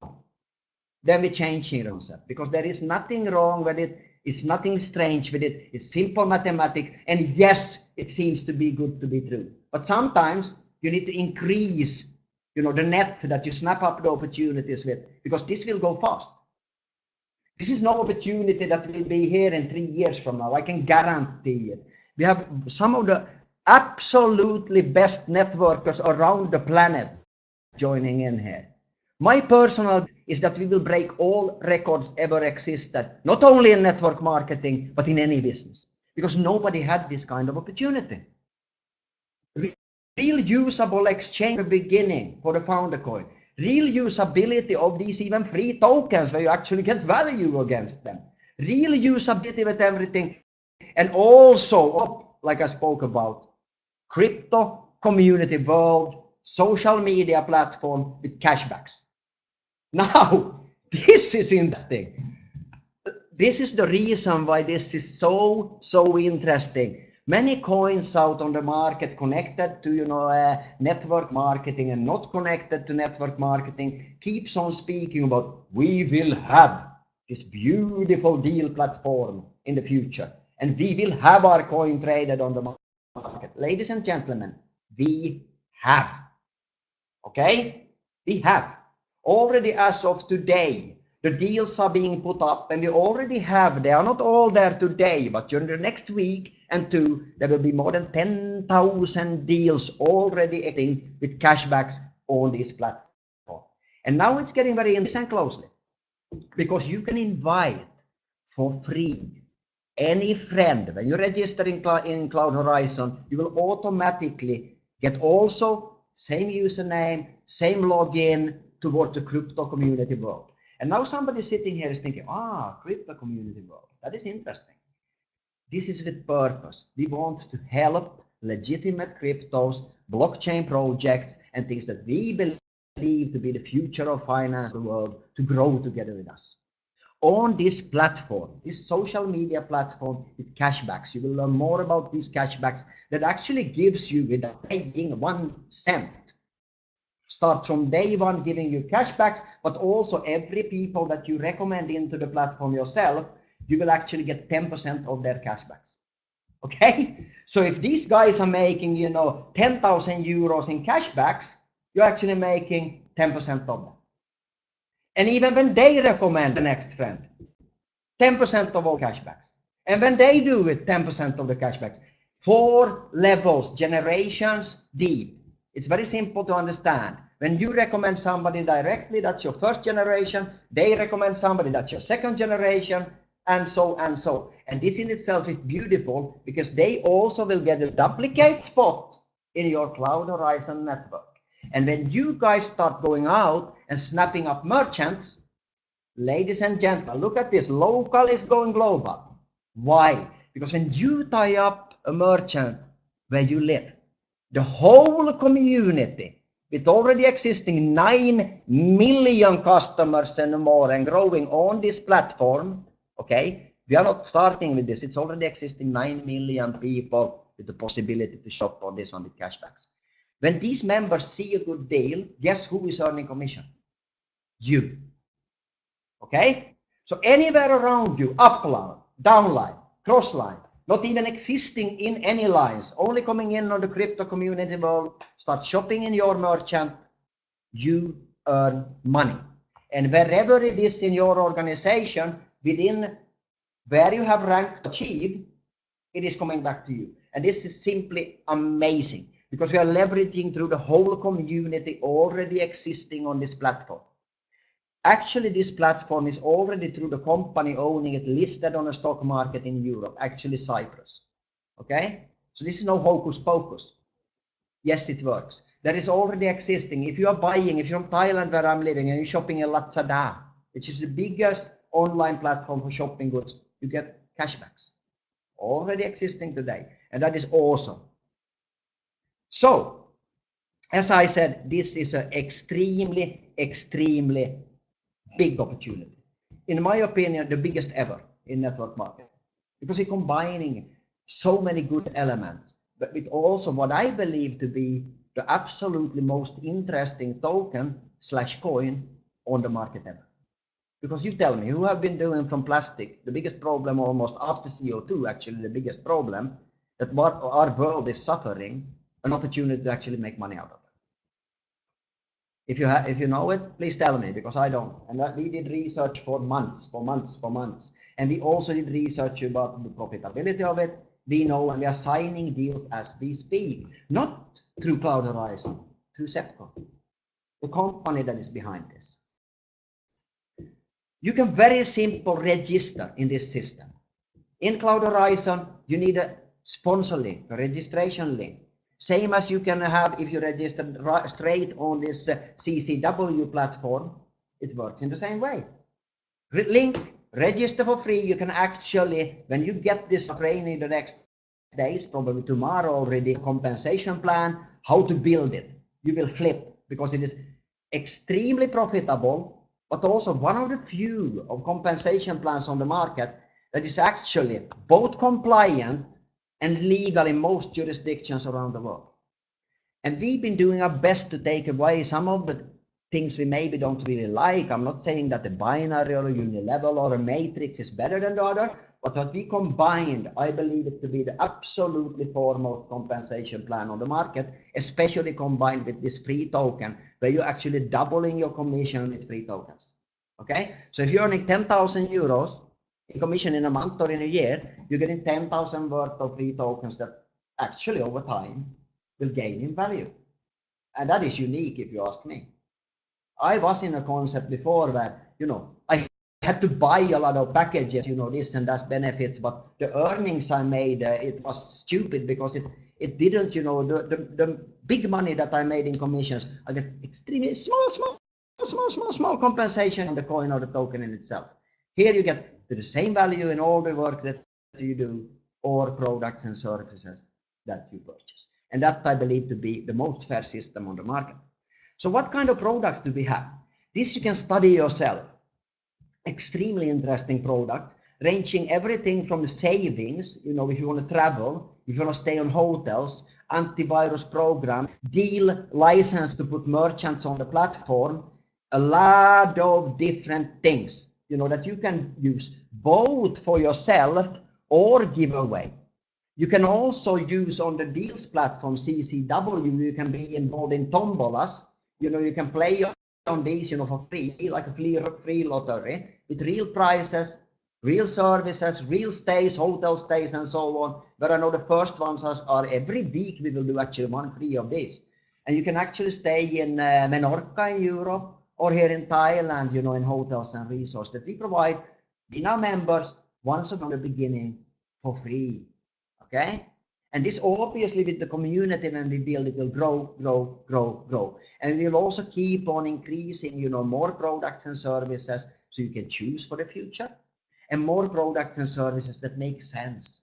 Then we change the concept, because there is nothing wrong with it. It's nothing strange with it. It's simple mathematics. And yes, it seems to be good to be true. But sometimes you need to increase, the net that you snap up the opportunities with, because this will go fast. This is no opportunity that will be here in 3 years from now. I can guarantee it. We have some of the absolutely best networkers around the planet joining in here. My personal is that we will break all records ever existed, not only in network marketing, but in any business, because nobody had this kind of opportunity. Real usable exchange at the beginning for the founder coin, real usability of these even free tokens where you actually get value against them, real usability with everything, and also, like I spoke about, crypto community world, social media platform with cashbacks. Now, this is interesting. This is the reason why this is so interesting. Many coins out on the market connected to network marketing and not connected to network marketing keeps on speaking about we will have this beautiful deal platform in the future and we will have our coin traded on the market. Ladies and gentlemen, we have. Okay? We have. Already as of today, the deals are being put up and we already have, they are not all there today, but during the next week and two, there will be more than 10,000 deals already acting with cashbacks on this platform. And now it's getting very interesting closely because you can invite for free any friend. When you register in Cloud Horizon, you will automatically get also same username, same login towards the crypto community world. And now somebody sitting here is thinking, crypto community world, that is interesting. This is with purpose. We want to help legitimate cryptos, blockchain projects, and things that we believe to be the future of finance in the world to grow together with us. On this platform, this social media platform with cashbacks, you will learn more about these cashbacks that actually gives you without paying 1 cent. Start from day one giving you cashbacks, but also every people that you recommend into the platform yourself, you will actually get 10% of their cashbacks. Okay? So if these guys are making, 10,000 euros in cashbacks, you're actually making 10% of them. And even when they recommend the next friend, 10% of all cashbacks. And when they do it, 10% of the cashbacks. 4 levels, generations deep. It's very simple to understand. When you recommend somebody directly, that's your first generation. They recommend somebody, that's your second generation, and so and so. And this in itself is beautiful because they also will get a duplicate spot in your Cloud Horizon network. And when you guys start going out and snapping up merchants, ladies and gentlemen, look at this. Local is going global. Why? Because when you tie up a merchant where you live, the whole community with already existing 9 million customers and more and growing on this platform, okay? We are not starting with this. It's already existing 9 million people with the possibility to shop on this one with cashbacks. When these members see a good deal, guess who is earning commission? You. Okay? So anywhere around you, upline, downline, crossline, not even existing in any lines, only coming in on the crypto community world, start shopping in your merchant, you earn money. And wherever it is in your organization, within where you have ranked achieved, it is coming back to you. And this is simply amazing because we are leveraging through the whole community already existing on this platform. Actually, this platform is already through the company owning it, listed on a stock market in Europe, actually Cyprus. Okay? So this is no hocus pocus. Yes, it works. That is already existing. If you are buying, if you're from Thailand where I'm living and you're shopping in Lazada, which is the biggest online platform for shopping goods, you get cashbacks. Already existing today. And that is awesome. So, as I said, this is an extremely big opportunity. In my opinion, the biggest ever in network marketing, because it's combining so many good elements, but with also what I believe to be the absolutely most interesting token / coin on the market ever. Because you tell me, who have been doing from plastic, the biggest problem almost after CO2, actually the biggest problem that what our world is suffering, an opportunity to actually make money out of it. If you know it, please tell me, because I don't. And we did research for months. And we also did research about the profitability of it. We know, and we are signing deals as we speak, not through Cloud Horizon, through Sepco, the company that is behind this. You can very simple register in this system. In Cloud Horizon, you need a sponsor link, a registration link. Same as you can have if you register straight on this CCW platform. It works in the same way. Link, register for free. You can actually, when you get this training the next days, probably tomorrow already, compensation plan, how to build it. You will flip because it is extremely profitable, but also one of the few of compensation plans on the market that is actually both compliant and legal in most jurisdictions around the world. And we've been doing our best to take away some of the things we maybe don't really like. I'm not saying that the binary or a unilevel or a matrix is better than the other, but what we combined, I believe it to be the absolutely foremost compensation plan on the market, especially combined with this free token, where you're actually doubling your commission with free tokens. Okay, so if you're earning 10,000 euros in commission in a month or in a year, you're getting 10,000 worth of free tokens that actually over time will gain in value. And that is unique if you ask me. I was in a concept before where, you know, I had to buy a lot of packages, you know, this and that benefits, but the earnings I made, it was stupid because it didn't, you know, the big money that I made in commissions, I get extremely small compensation on the coin or the token in itself. Here you get the same value in all the work that you do or products and services that you purchase. And that I believe to be the most fair system on the market. So what kind of products do we have? This you can study yourself. Extremely interesting products, ranging everything from savings, you know, if you want to travel, if you want to stay on hotels, antivirus program, deal license to put merchants on the platform, a lot of different things, you know, that you can use both for yourself or give away. You can also use on the deals platform, CCW, you can be involved in tombolas. You know, you can play on these, you know, for free, like a free lottery with real prices, real services, real stays, hotel stays, and so on. But I know the first ones are every week we will do actually one free of this. And you can actually stay in Menorca in Europe or here in Thailand, you know, in hotels and resorts that we provide in our members once from the beginning for free. Okay? And this obviously with the community when we build it will grow. And we'll also keep on increasing, you know, more products and services so you can choose for the future and more products and services that make sense.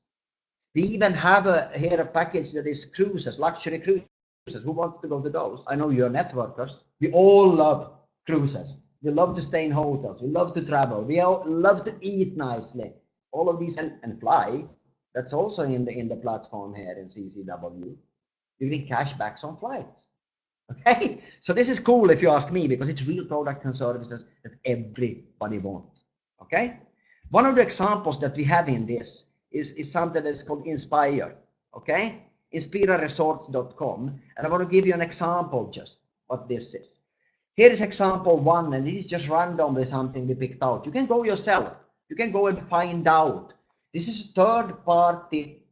We even have here a package that is cruises, luxury cruises. Who wants to go to those? I know you're networkers. We all love cruises. We love to stay in hotels. We love to travel. We all love to eat nicely. All of these and fly. That's also in the platform here in CCW. You get cashbacks on flights. Okay, so this is cool if you ask me because it's real products and services that everybody wants. Okay, one of the examples that we have in this is something that's called Inspire. Okay, inspiraresorts.com, and I want to give you an example just what this is. Here is example one, and this is just randomly something we picked out. You can go yourself. You can go and find out. This is third-party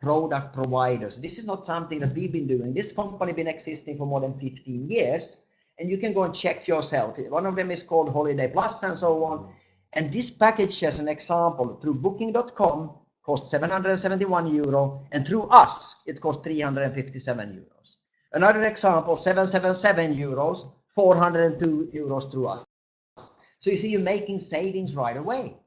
product providers. This is not something that we've been doing. This company has been existing for more than 15 years, and you can go and check yourself. One of them is called Holiday Plus and so on. And this package, as an example, through Booking.com costs 771 euro, and through us, it costs 357 euros. Another example, 777 euros, 402 euros through us. So you see, you're making savings right away.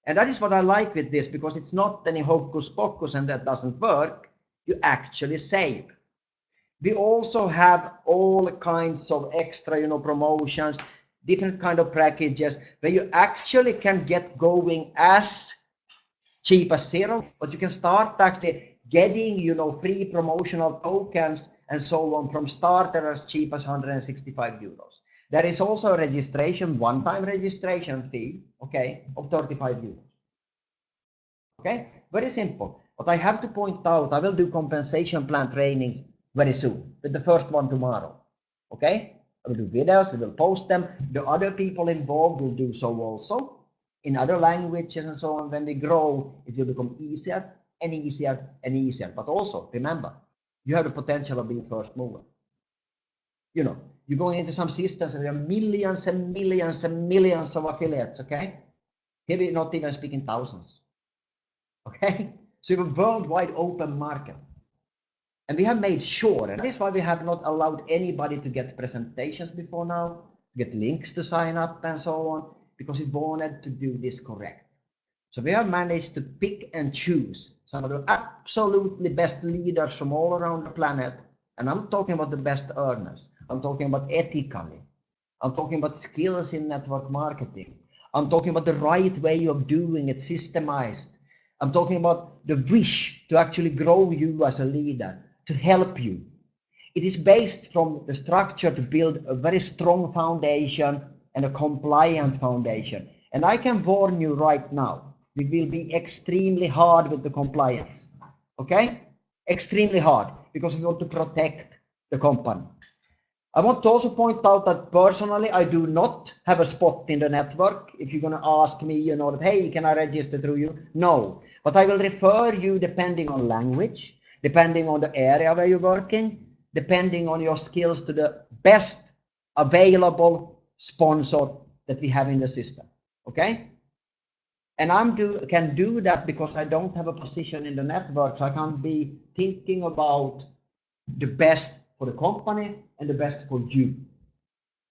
And that is what I like with this, because it's not any hocus pocus and that doesn't work. You actually save. We also have all kinds of extra, you know, promotions, different kind of packages where you actually can get going as cheap as zero, but you can start actually getting, you know, free promotional tokens and so on from starter as cheap as 165 euros. There is also a registration, one-time registration fee, okay, of 35 euros. Okay, very simple. But I have to point out, I will do compensation plan trainings very soon, with the first one tomorrow. Okay, I will do videos, we will post them. The other people involved will do so also in other languages and so on. When we grow, it will become easier and easier and easier. But also, remember, you have the potential of being first mover. You know, you're going into some systems and there are millions and millions and millions of affiliates, okay? Here we're not even speaking thousands, okay? So you have a worldwide open market. And we have made sure, and that is why we have not allowed anybody to get presentations before now, to get links to sign up and so on, because we wanted to do this correct. So we have managed to pick and choose some of the absolutely best leaders from all around the planet. And I'm talking about the best earners. I'm talking about ethically. I'm talking about skills in network marketing. I'm talking about the right way of doing it, systemized. I'm talking about the wish to actually grow you as a leader, to help you. It is based from the structure to build a very strong foundation and a compliant foundation. And I can warn you right now, we will be extremely hard with the compliance. Okay? Extremely hard, because we want to protect the company. I want to also point out that personally, I do not have a spot in the network. If you're going to ask me, you know, that, hey, can I register through you? No. But I will refer you depending on language, depending on the area where you're working, depending on your skills, to the best available sponsor that we have in the system. Okay? And can do that because I don't have a position in the network, so I can't be thinking about the best for the company and the best for you.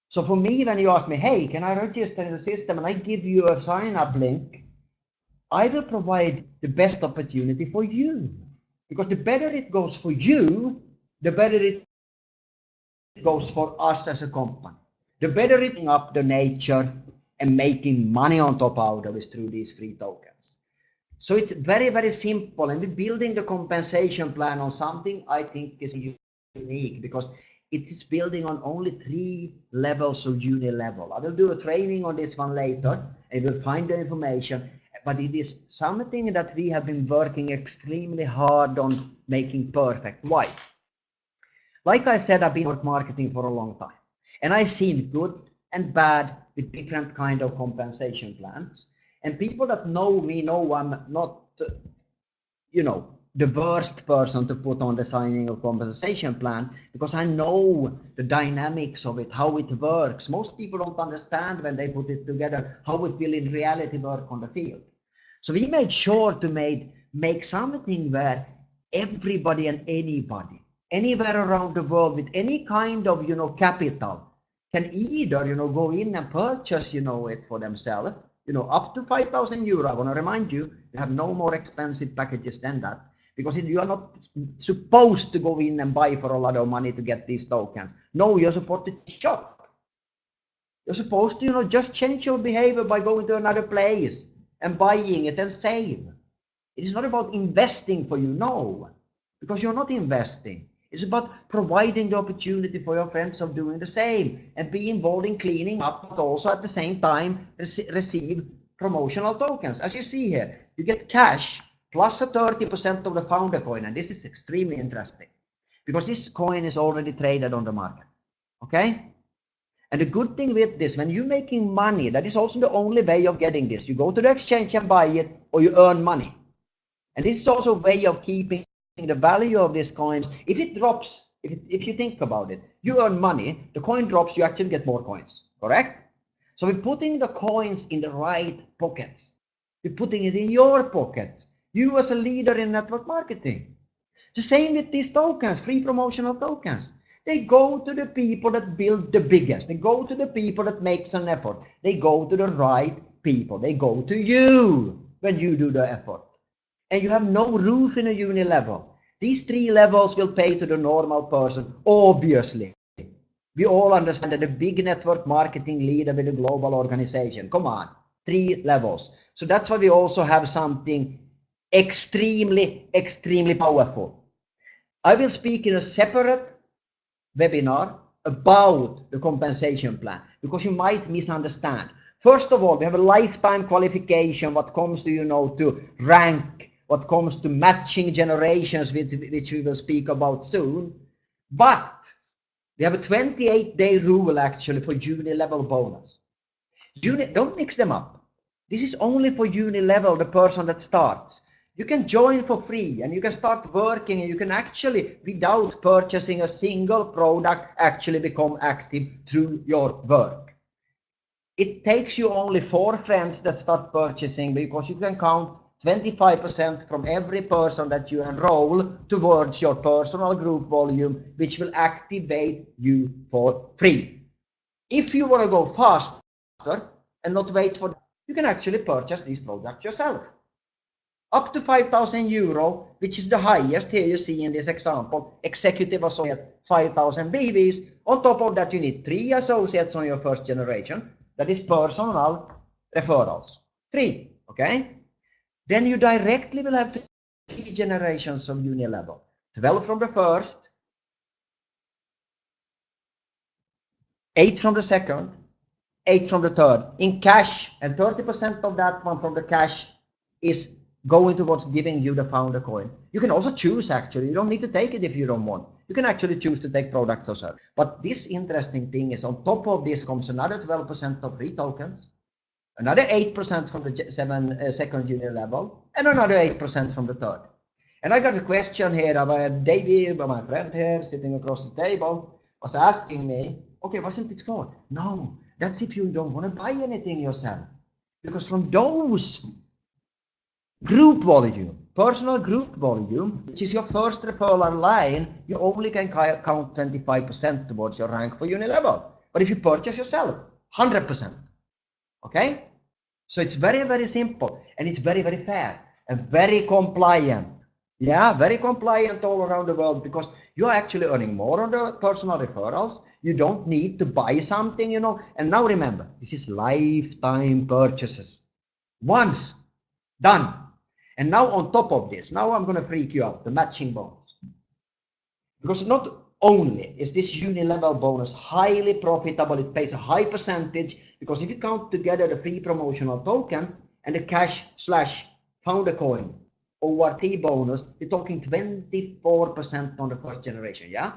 So for me, when you ask me, hey, can I register in the system, and I give you a sign-up link, I will provide the best opportunity for you. Because the better it goes for you, the better it goes for us as a company. The better it up the nature and making money on top out of it through these free tokens. So it's very, very simple, and we're building the compensation plan on something I think is unique, because it is building on only 3 levels of uni-level. I will do a training on this one later, and you'll find the information, but it is something that we have been working extremely hard on making perfect. Why? Like I said, I've been in marketing for a long time, and I've seen good and bad with different kind of compensation plans. And people that know me know I'm not, you know, the worst person to put on designing a compensation plan, because I know the dynamics of it, how it works. Most people don't understand when they put it together how it will in reality work on the field. So we made sure to make something where everybody and anybody, anywhere around the world with any kind of, you know, capital, can either, you know, go in and purchase, you know, it for themselves, you know, up to 5,000 euro. I want to remind you, you have no more expensive packages than that, because you are not supposed to go in and buy for a lot of money to get these tokens. No, you're supposed to shop. You're supposed to, you know, just change your behavior by going to another place and buying it and save. It is not about investing for you, no, because you're not investing. It's about providing the opportunity for your friends of doing the same and be involved in cleaning up, but also at the same time receive promotional tokens. As you see here, you get cash plus a 30% of the founder coin, and this is extremely interesting because this coin is already traded on the market. Okay? And the good thing with this, when you're making money, that is also the only way of getting this. You go to the exchange and buy it, or you earn money. And this is also a way of keeping the value of these coins. If it drops, if you think about it, you earn money, the coin drops, you actually get more coins, correct? So we're putting the coins in the right pockets. We're putting it in your pockets. You as a leader in network marketing. The same with these tokens, free promotional tokens. They go to the people that build the biggest. They go to the people that makes an effort. They go to the right people. They go to you when you do the effort. And you have no roof in a uni level. These 3 levels will pay to the normal person, obviously. We all understand that the big network marketing leader with a global organization. Come on, 3 levels. So that's why we also have something extremely, extremely powerful. I will speak in a separate webinar about the compensation plan, because you might misunderstand. First of all, we have a lifetime qualification what comes to, you know, to rank, what comes to matching generations, which we will speak about soon. But we have a 28-day rule actually for uni level bonus. Don't mix them up. This is only for uni level, the person that starts. You can join for free and you can start working, and you can actually, without purchasing a single product, actually become active through your work. It takes you only 4 friends that start purchasing, because you can count 25% from every person that you enroll towards your personal group volume, which will activate you for free. If you want to go faster and not wait for, you can actually purchase these products yourself. Up to 5,000 euro, which is the highest here you see in this example, executive associate 5,000 BVs. On top of that, you need 3 associates on your first generation. That is personal referrals. 3, okay? Then you directly will have 3 generations of unilevel. 12 from the first, 8 from the second, 8 from the third in cash, and 30% of that one from the cash is going towards giving you the founder coin. You can also choose, actually, you don't need to take it if you don't want. You can actually choose to take products yourself. But this interesting thing is, on top of this comes another 12% of free tokens, another 8% from the second junior level, and another 8% from the third. And I got a question here about David, my friend here sitting across the table, was asking me, okay, wasn't it for? No, that's if you don't want to buy anything yourself. Because from those group volume, personal group volume, which is your first referral line, you only can count 25% towards your rank for unilevel. But if you purchase yourself, 100%. Okay? So it's very, very simple, and it's very, very fair and very compliant. Yeah, very compliant all around the world, because you're actually earning more on the personal referrals. You don't need to buy something, you know. And now remember, this is lifetime purchases. Once, done. And now on top of this, now I'm going to freak you out, the matching bonus. Because not only is this unilevel bonus highly profitable, it pays a high percentage, because if you count together the free promotional token and the cash / founder coin ORT bonus, you're talking 24% on the first generation, yeah?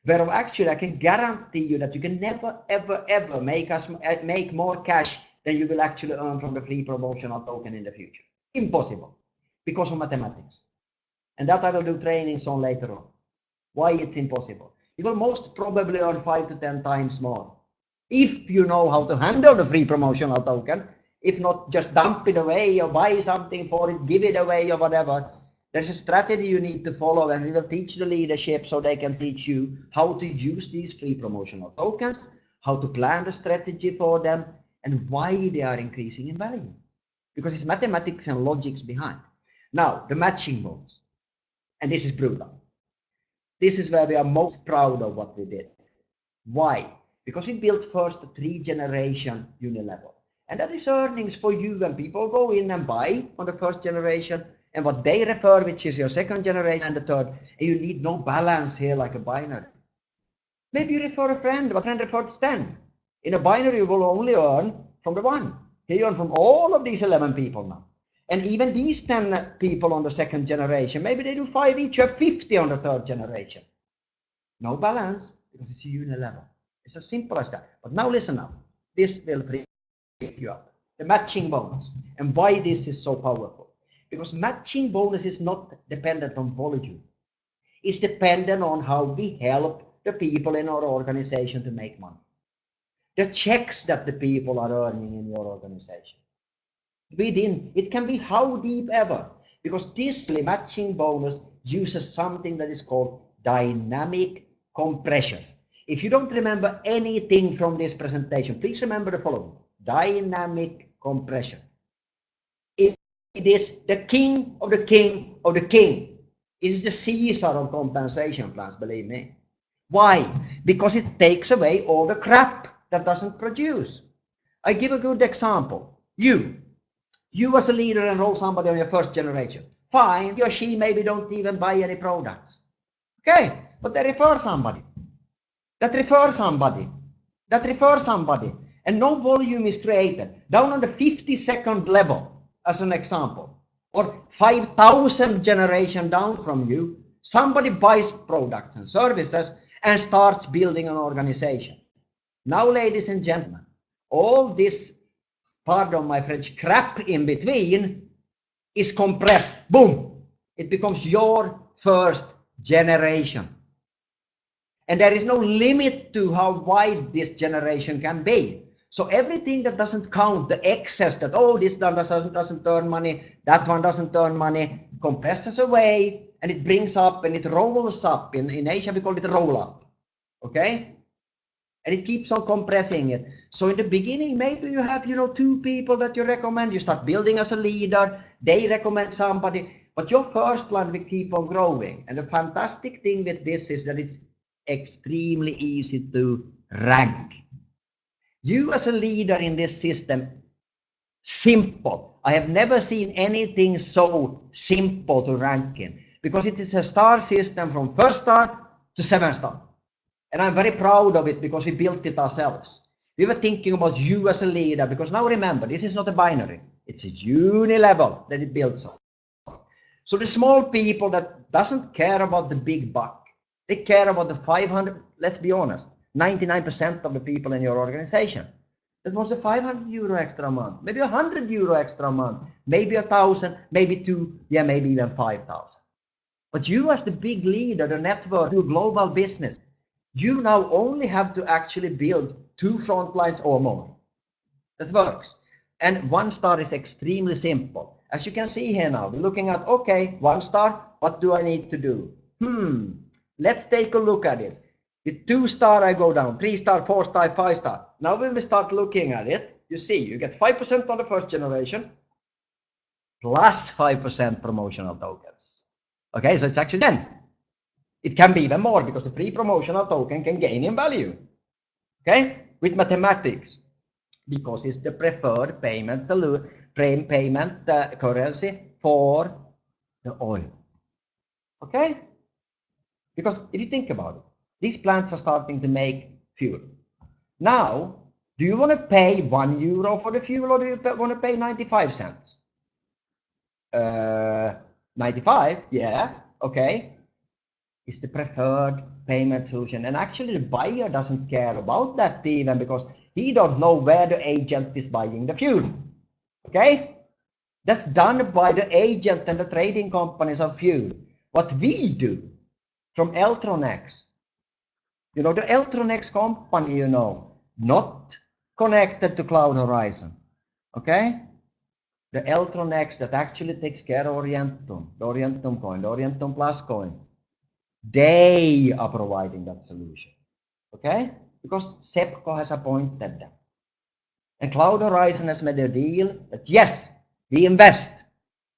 Where actually I can guarantee you that you can never, ever, ever make more cash than you will actually earn from the free promotional token in the future. Impossible, because of mathematics. And that I will do trainings on later on. Why it's impossible. You will most probably earn 5 to 10 times more if you know how to handle the free promotional token. If not, just dump it away or buy something for it, give it away or whatever. There's a strategy you need to follow, and we will teach the leadership so they can teach you how to use these free promotional tokens, how to plan the strategy for them, and why they are increasing in value. Because it's mathematics and logics behind. Now, the matching bonus. And this is brutal. This is where we are most proud of what we did. Why? Because we built first a 3-generation unilevel. And that is earnings for you when people go in and buy on the first generation, and what they refer, which is your second generation and the third. And you need no balance here like a binary. Maybe you refer a friend, but friend refers 10. In a binary, you will only earn from the 1. Here you earn from all of these 11 people now. And even these 10 people on the second generation, maybe they do 5 each, you have 50 on the third generation. No balance, because it's a unilevel. It's as simple as that. But now listen up. This will freak you out. The matching bonus. And why this is so powerful. Because matching bonus is not dependent on volume. It's dependent on how we help the people in our organization to make money. The checks that the people are earning in your organization. Within, it can be how deep ever, because this matching bonus uses something that is called dynamic compression. If you don't remember anything from this presentation, please remember the following: dynamic compression. It is the king of the king of the king. It is the Caesar of compensation plans, believe me. Why? Because it takes away all the crap that doesn't produce. I give a good example. You as a leader enroll somebody on your first generation. Fine, he or she maybe don't even buy any products. Okay, but they refer somebody. That refers somebody. That refers somebody. And no volume is created. Down on the 52nd level, as an example, or 5,000 generation down from you, somebody buys products and services and starts building an organization. Now, ladies and gentlemen, all this, pardon my French, crap in between is compressed. Boom! It becomes your first generation. And there is no limit to how wide this generation can be. So everything that doesn't count, the excess that, oh, this one doesn't earn money, that one doesn't earn money, compresses away, and it brings up and it rolls up. In Asia, we call it roll up. Okay? And it keeps on compressing it. So in the beginning, maybe you have, 2 people that you recommend. You start building as a leader. They recommend somebody. But your first line will keep on growing. And the fantastic thing with this is that it's extremely easy to rank. You as a leader in this system, simple. I have never seen anything so simple to rank in, because it is a star system from 1st star to 7th star. And I'm very proud of it because we built it ourselves. We were thinking about you as a leader, because now remember, this is not a binary. It's a uni-level that it builds on. So the small people that doesn't care about the big buck, they care about the 500, let's be honest, 99% of the people in your organization. That was a 500 euro extra a month, maybe 100 euro extra a month, maybe 1,000, maybe 2, yeah, maybe even 5,000. But you as the big leader, the network, do global business, you now only have to actually build 2 front lines or more. That works. And 1 star is extremely simple. As you can see here now, we're looking at, okay, 1 star, what do I need to do? Let's take a look at it. With 2 star, I go down, 3 star, 4 star, 5 star. Now when we start looking at it, you see, you get 5% on the first generation, plus 5% promotional tokens. Okay, so it's actually 10. It can be even more because the free promotional token can gain in value. Okay, with mathematics, because it's the preferred payment currency for the oil. Okay, because if you think about it, these plants are starting to make fuel. Now, do you want to pay 1 euro for the fuel, or do you want to pay 95 cents? 95, yeah, okay. Is the preferred payment solution. And actually the buyer doesn't care about that even, because he don't know where the agent is buying the fuel. Okay? That's done by the agent and the trading companies of fuel. What we do from Eltronex, the Eltronex company, not connected to Cloud Horizon. Okay? The Eltronex that actually takes care of Orientum, the Orientum coin, the Orientum Plus coin. They are providing that solution. Okay? Because SEPCO has appointed them. And Cloud Horizon has made a deal that yes, we invest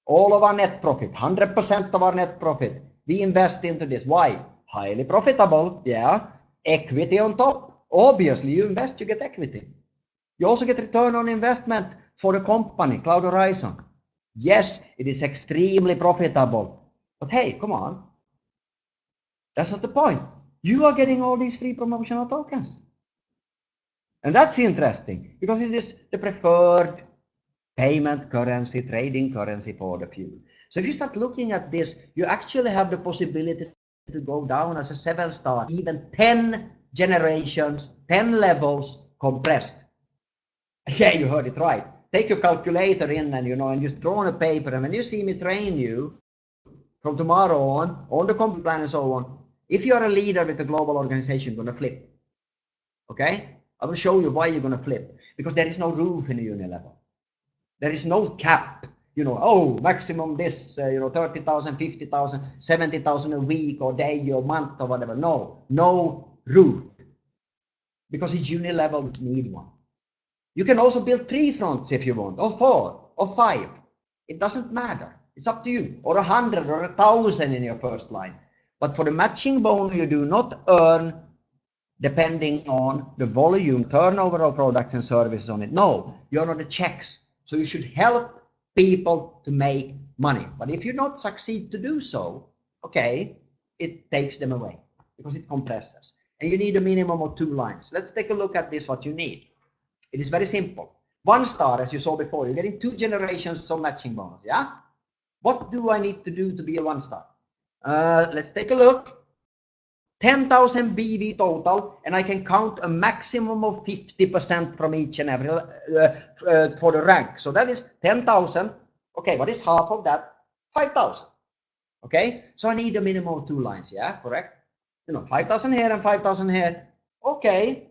all of our net profit, 100% of our net profit, we invest into this. Why? Highly profitable, yeah. Equity on top. Obviously, you invest, you get equity. You also get return on investment for the company, Cloud Horizon. Yes, it is extremely profitable. But hey, come on. That's not the point. You are getting all these free promotional tokens. And that's interesting, because it is the preferred payment currency, trading currency for the fuel. So if you start looking at this, you actually have the possibility to go down as a 7 star, even 10 generations, 10 levels compressed. Yeah, you heard it right. Take your calculator in and, and just draw on a paper. And when you see me train you from tomorrow on the company plan and so on, if you are a leader with a global organization, you're going to flip. Okay? I will show you why you're going to flip. Because there is no roof in the unilevel. There is no cap. Maximum this, 30,000, 50,000, 70,000 a week or day or month or whatever. No roof. Because it's unilevel, you need one. You can also build 3 fronts if you want, or 4, or 5. It doesn't matter. It's up to you. Or 100 or 1,000 in your first line. But for the matching bonus, you do not earn depending on the volume, turnover of products and services on it. No, you're on the checks. So you should help people to make money. But if you don't succeed to do so, okay, it takes them away because it compresses. And you need a minimum of 2 lines. Let's take a look at this, what you need. It is very simple. 1 star, as you saw before, you're getting 2 generations of matching bonus, yeah? What do I need to do to be a 1 star? Let's take a look. 10,000 BVs total, and I can count a maximum of 50% from each and every for the rank. So that is 10,000 Okay, what is half of that? 5,000. Okay, so I need a minimum of 2 lines, yeah, correct? 5,000 here and 5,000 here. Okay,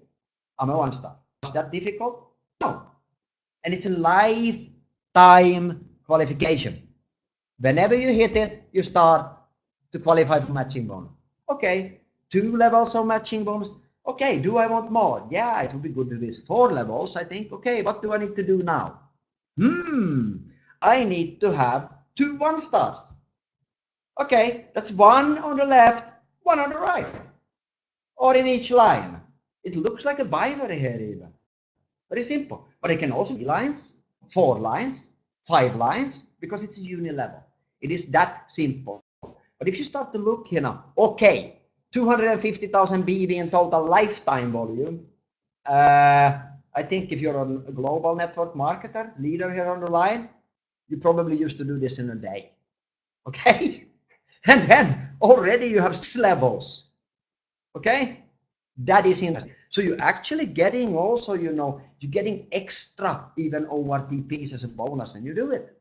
I'm a 1-star. Is that difficult? No. And it's a lifetime qualification. Whenever you hit it, you start to qualify for matching bonus. Okay, 2 levels of matching bonus. Okay, do I want more? Yeah, it would be good to do 4 levels, I think. Okay, what do I need to do now? I need to have 2 1-stars. Okay, that's 1 on the left, 1 on the right, or in each line. It looks like a binary here even. Very simple. But it can also be lines, 4 lines, 5 lines, because it's a unilevel. It is that simple. But if you start to look here now, okay, 250,000 BV in total lifetime volume. I think if you're a global network marketer, leader here on the line, you probably used to do this in a day. Okay? And then already you have 6 levels. Okay? That is interesting. So you're actually getting also, you're getting extra even ORTPs as a bonus when you do it.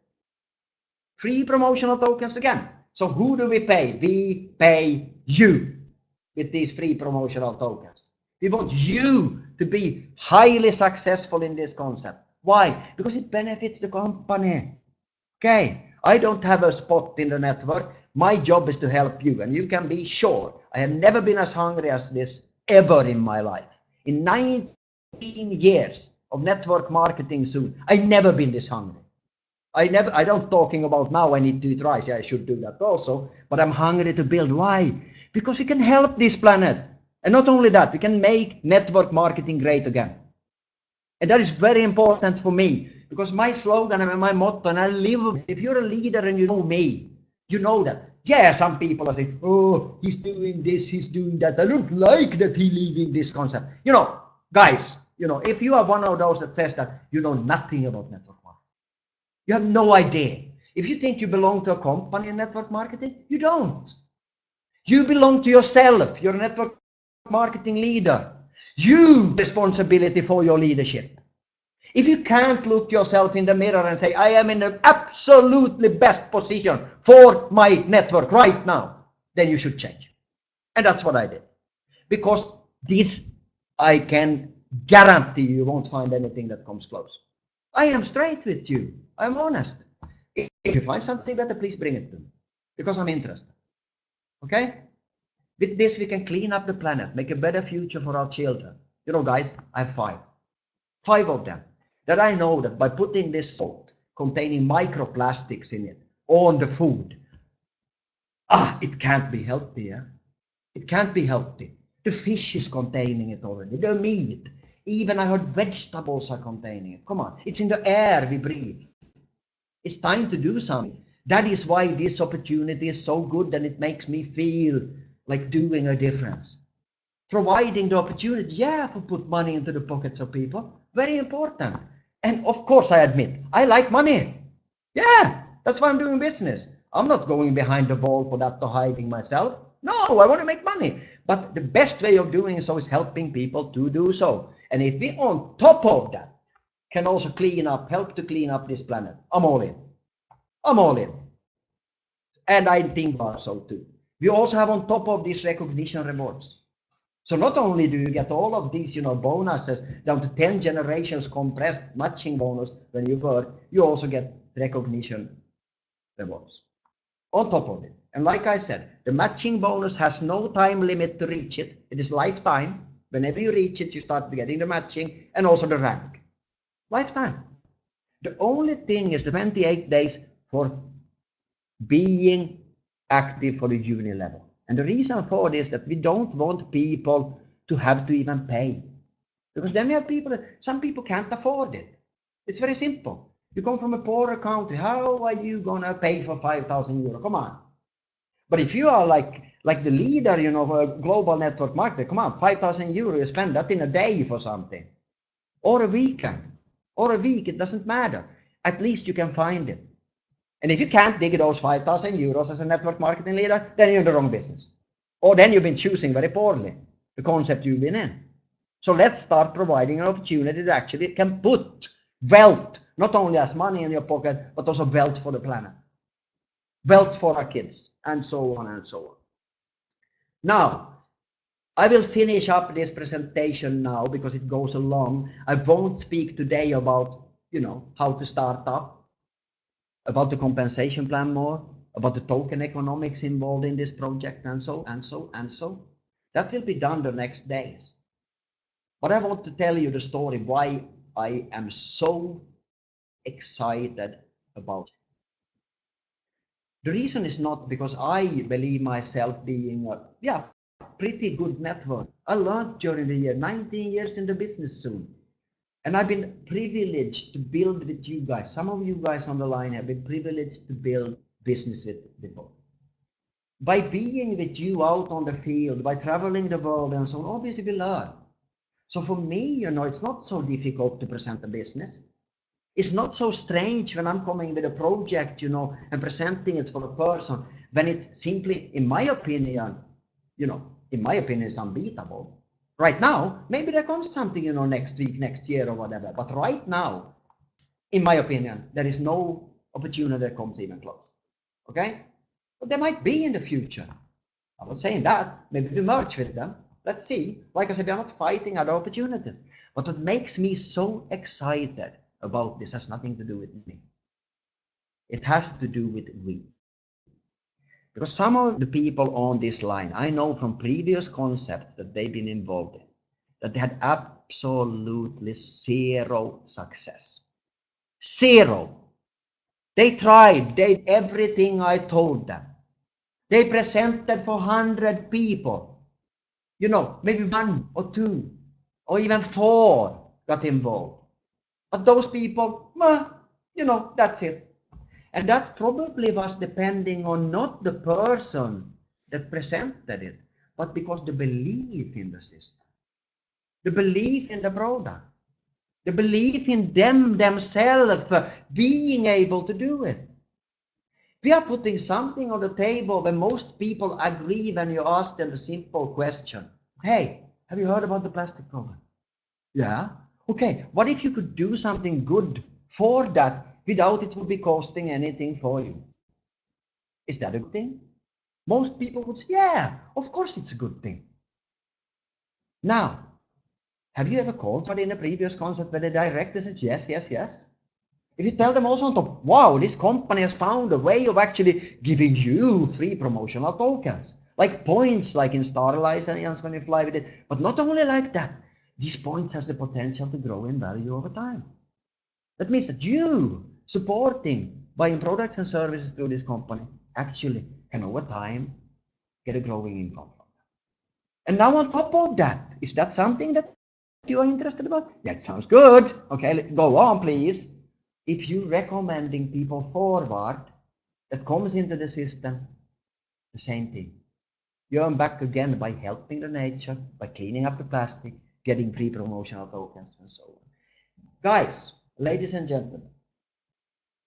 Free promotional tokens again. So who do we pay? We pay you with these free promotional tokens. We want you to be highly successful in this concept. Why? Because it benefits the company. Okay, I don't have a spot in the network. My job is to help you, and you can be sure I have never been as hungry as this ever in my life. In 19 years of network marketing soon, I've never been this hungry. I don't talking about now I need to eat rice. Yeah, I should do that also, but I'm hungry to build. Why? Because we can help this planet. And not only that, we can make network marketing great again. And that is very important for me, because my slogan and my motto, and I live, if you're a leader and you know me, you know that. Yeah, some people are saying, oh, he's doing this, he's doing that. I don't like that he's leaving this concept. Guys, if you are one of those that says that, you know nothing about network marketing. You have no idea. If you think you belong to a company in network marketing, you don't. You belong to yourself. You're a network marketing leader. You responsibility for your leadership. If you can't look yourself in the mirror and say, I am in the absolutely best position for my network right now, then you should change. And that's what I did. Because this, I can guarantee you won't find anything that comes close. I am straight with you. I'm honest. If you find something better, please bring it to me, because I'm interested. Okay? With this, we can clean up the planet, make a better future for our children. Guys, I have 5. 5 of them that I know that by putting this salt containing microplastics in it on the food, it can't be healthy. Yeah? It can't be healthy. The fish is containing it already, the meat. Even I heard vegetables are containing it. Come on, it's in the air we breathe. It's time to do something. That is why this opportunity is so good, and it makes me feel like doing a difference. Providing the opportunity, for put money into the pockets of people. Very important. And of course, I admit, I like money. Yeah, that's why I'm doing business. I'm not going behind the wall for that to hiding myself. No, I want to make money. But the best way of doing so is helping people to do so. And if we on top of that can also help to clean up this planet, I'm all in. I'm all in. And I think so too. We also have on top of this recognition rewards. So not only do you get all of these, bonuses down to 10 generations compressed matching bonus when you work, you also get recognition rewards on top of it. And like I said, the matching bonus has no time limit to reach it. It is lifetime. Whenever you reach it, you start getting the matching and also the rank. Lifetime. The only thing is the 28 days for being active for the junior level. And the reason for this is that we don't want people to have to even pay. Because then we have some people can't afford it. It's very simple. You come from a poorer country. How are you going to pay for 5,000 euro? Come on. But if you are like the leader, of a global network marketer, come on, 5,000 euro, you spend that in a day for something. Or a weekend. Or a week, it doesn't matter. At least you can find it. And if you can't dig those 5,000 euros as a network marketing leader, then you're in the wrong business. Or then you've been choosing very poorly the concept you've been in. So let's start providing an opportunity that actually can put wealth, Not only as money in your pocket, but also wealth for the planet, wealth for our kids, and so on and so on. Now, I will finish up this presentation now because it goes along. I won't speak today about, how to start up, about the compensation plan more, about the token economics involved in this project, and so. That will be done the next days. But I want to tell you the story why I am so excited about it. The reason is not because I believe myself being a pretty good network. I learned during the year, 19 years in the business soon. And I've been privileged to build with you guys. Some of you guys on the line have been privileged to build business with before. By being with you out on the field, by traveling the world and so on, obviously we learn. So for me, it's not so difficult to present a business. It's not so strange when I'm coming with a project, and presenting it for a person, when it's simply, in my opinion, it's unbeatable. Right now, maybe there comes something, next week, next year or whatever. But right now, in my opinion, there is no opportunity that comes even close. Okay? But there might be in the future. I'm not saying that. Maybe we merge with them. Let's see. Like I said, we are not fighting other opportunities. But what makes me so excited about this has nothing to do with me. It has to do with we. Because some of the people on this line, I know from previous concepts that they've been involved in, that they had absolutely zero success. Zero. They tried, they did everything I told them. They presented for 100 people. Maybe 1 or 2 or even 4 got involved. But those people, that's it. And that probably was depending on not the person that presented it, but because the belief in the system, the belief in the product, the belief in themselves being able to do it. We are putting something on the table where most people agree when you ask them a simple question. Hey, have you heard about the plastic problem? Yeah. Okay, what if you could do something good for that without it would be costing anything for you? Is that a good thing? Most people would say, yeah, of course it's a good thing. Now, have you ever called somebody in a previous concept where the director says, yes, yes, yes? If you tell them also on top, wow, this company has found a way of actually giving you free promotional tokens, like points, like in Starlight and when you fly with it. But not only like that, these points has the potential to grow in value over time. That means that you supporting, buying products and services through this company actually can over time get a growing income from that. And now on top of that, is that something that you are interested about? That sounds good. Okay, go on, please. If you're recommending people forward that comes into the system, the same thing. You earn back again by helping the nature, by cleaning up the plastic, getting free promotional tokens and so on. Guys, ladies and gentlemen,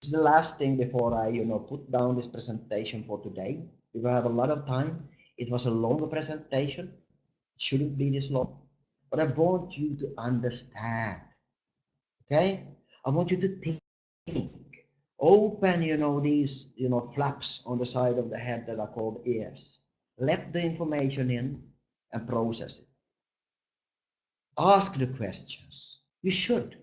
this is the last thing before I put down this presentation for today. We will have a lot of time. It was a longer presentation. It shouldn't be this long. But I want you to understand. Okay? I want you to think. Open, these, flaps on the side of the head that are called ears. Let the information in and process it. Ask the questions. You should.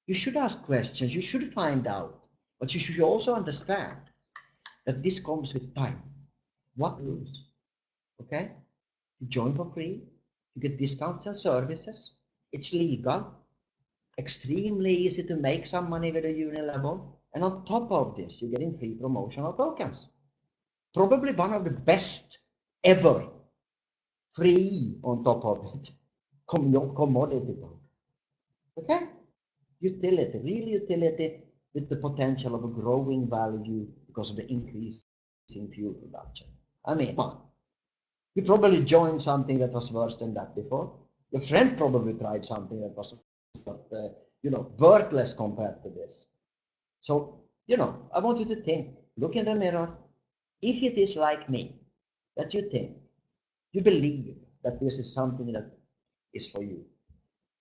You should ask questions. You should find out. But you should also understand that this comes with time. What to lose? Okay? You join for free. You get discounts and services. It's legal. Extremely easy to make some money with a uni level. And on top of this, you're getting free promotional tokens. Probably one of the best ever. Free on top of it. Commodity. Okay? Utility, real utility with the potential of a growing value because of the increase in fuel production. I mean, come on. You probably joined something that was worse than that before. Your friend probably tried something that was, worthless compared to this. So, I want you to think, look in the mirror. If it is like me, that you think, you believe that this is something that is for you,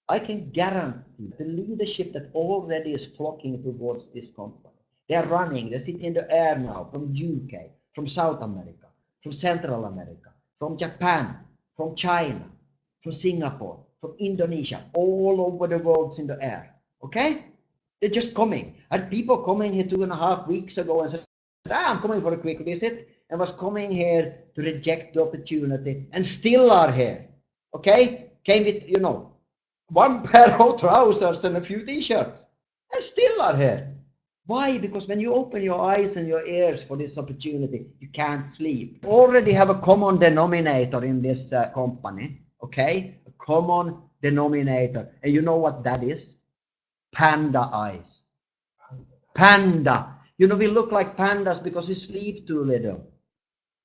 I can guarantee the leadership that already is flocking towards this company. They are running, they sit in the air now from UK, from South America, from Central America, from Japan, from China, from Singapore, from Indonesia, all over the world in the air. Okay? They're just coming. I had people coming here 2.5 weeks ago and said, I'm coming for a quick visit, and was coming here to reject the opportunity and still are here. Okay? Came with, you know, one pair of trousers and a few t-shirts and still are here. Why? Because when you open your eyes and your ears for this opportunity, you can't sleep. You already have a common denominator in this company, okay? A common denominator. And you know what that is? Panda eyes. Panda. You know, we look like pandas because we sleep too little.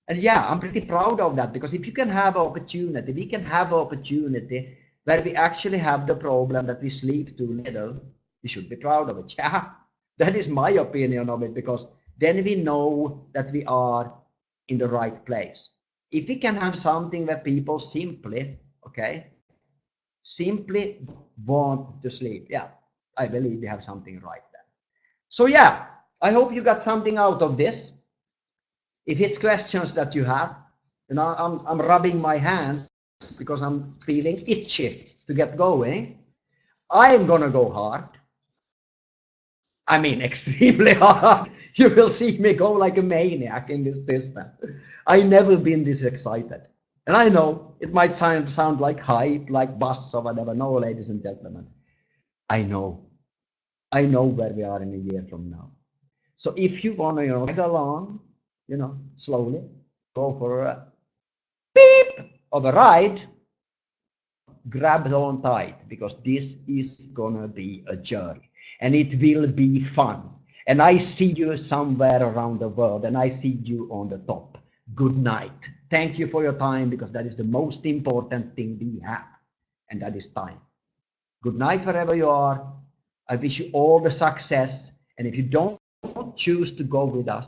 And yeah, I'm pretty proud of that, because if you can have an opportunity, we can have an opportunity where we actually have the problem that we sleep too little, we should be proud of it. Yeah, that is my opinion of it, because then we know that we are in the right place. If we can have something where people simply, okay, simply want to sleep, yeah, I believe we have something right there. So yeah, I hope you got something out of this. If it's questions that you have, you know, I'm rubbing my hands because I'm feeling itchy to get going. I'm gonna go hard. I mean, extremely hard. You will see me go like a maniac in this system. I've never been this excited. And I know it might sound like hype, like buzz or whatever. No, ladies and gentlemen, I know where we are in a year from now. So if you want to, you know, tag along, you know, slowly go for a beep of a ride, grab on tight, because this is gonna be a journey and it will be fun. And I see you somewhere around the world, and I see you on the top. Good night. Thank you for your time, because that is the most important thing we have, and that is time. Good night wherever you are. I wish you all the success, and if you don't choose to go with us,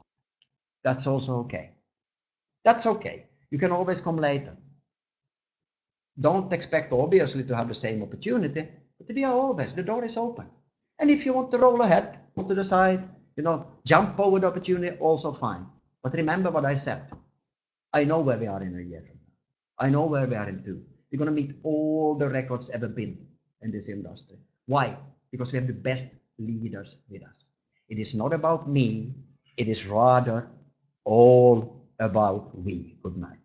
that's also okay. That's okay. You can always come later. Don't expect, obviously, to have the same opportunity, but we are always, the door is open. And if you want to roll ahead, go to the side, you know, jump over the opportunity, also fine. But remember what I said. I know where we are in a year from now. I know where we are in 2. We're going to meet all the records ever been in this industry. Why? Because we have the best leaders with us. It is not about me. It is rather all about we. Good night.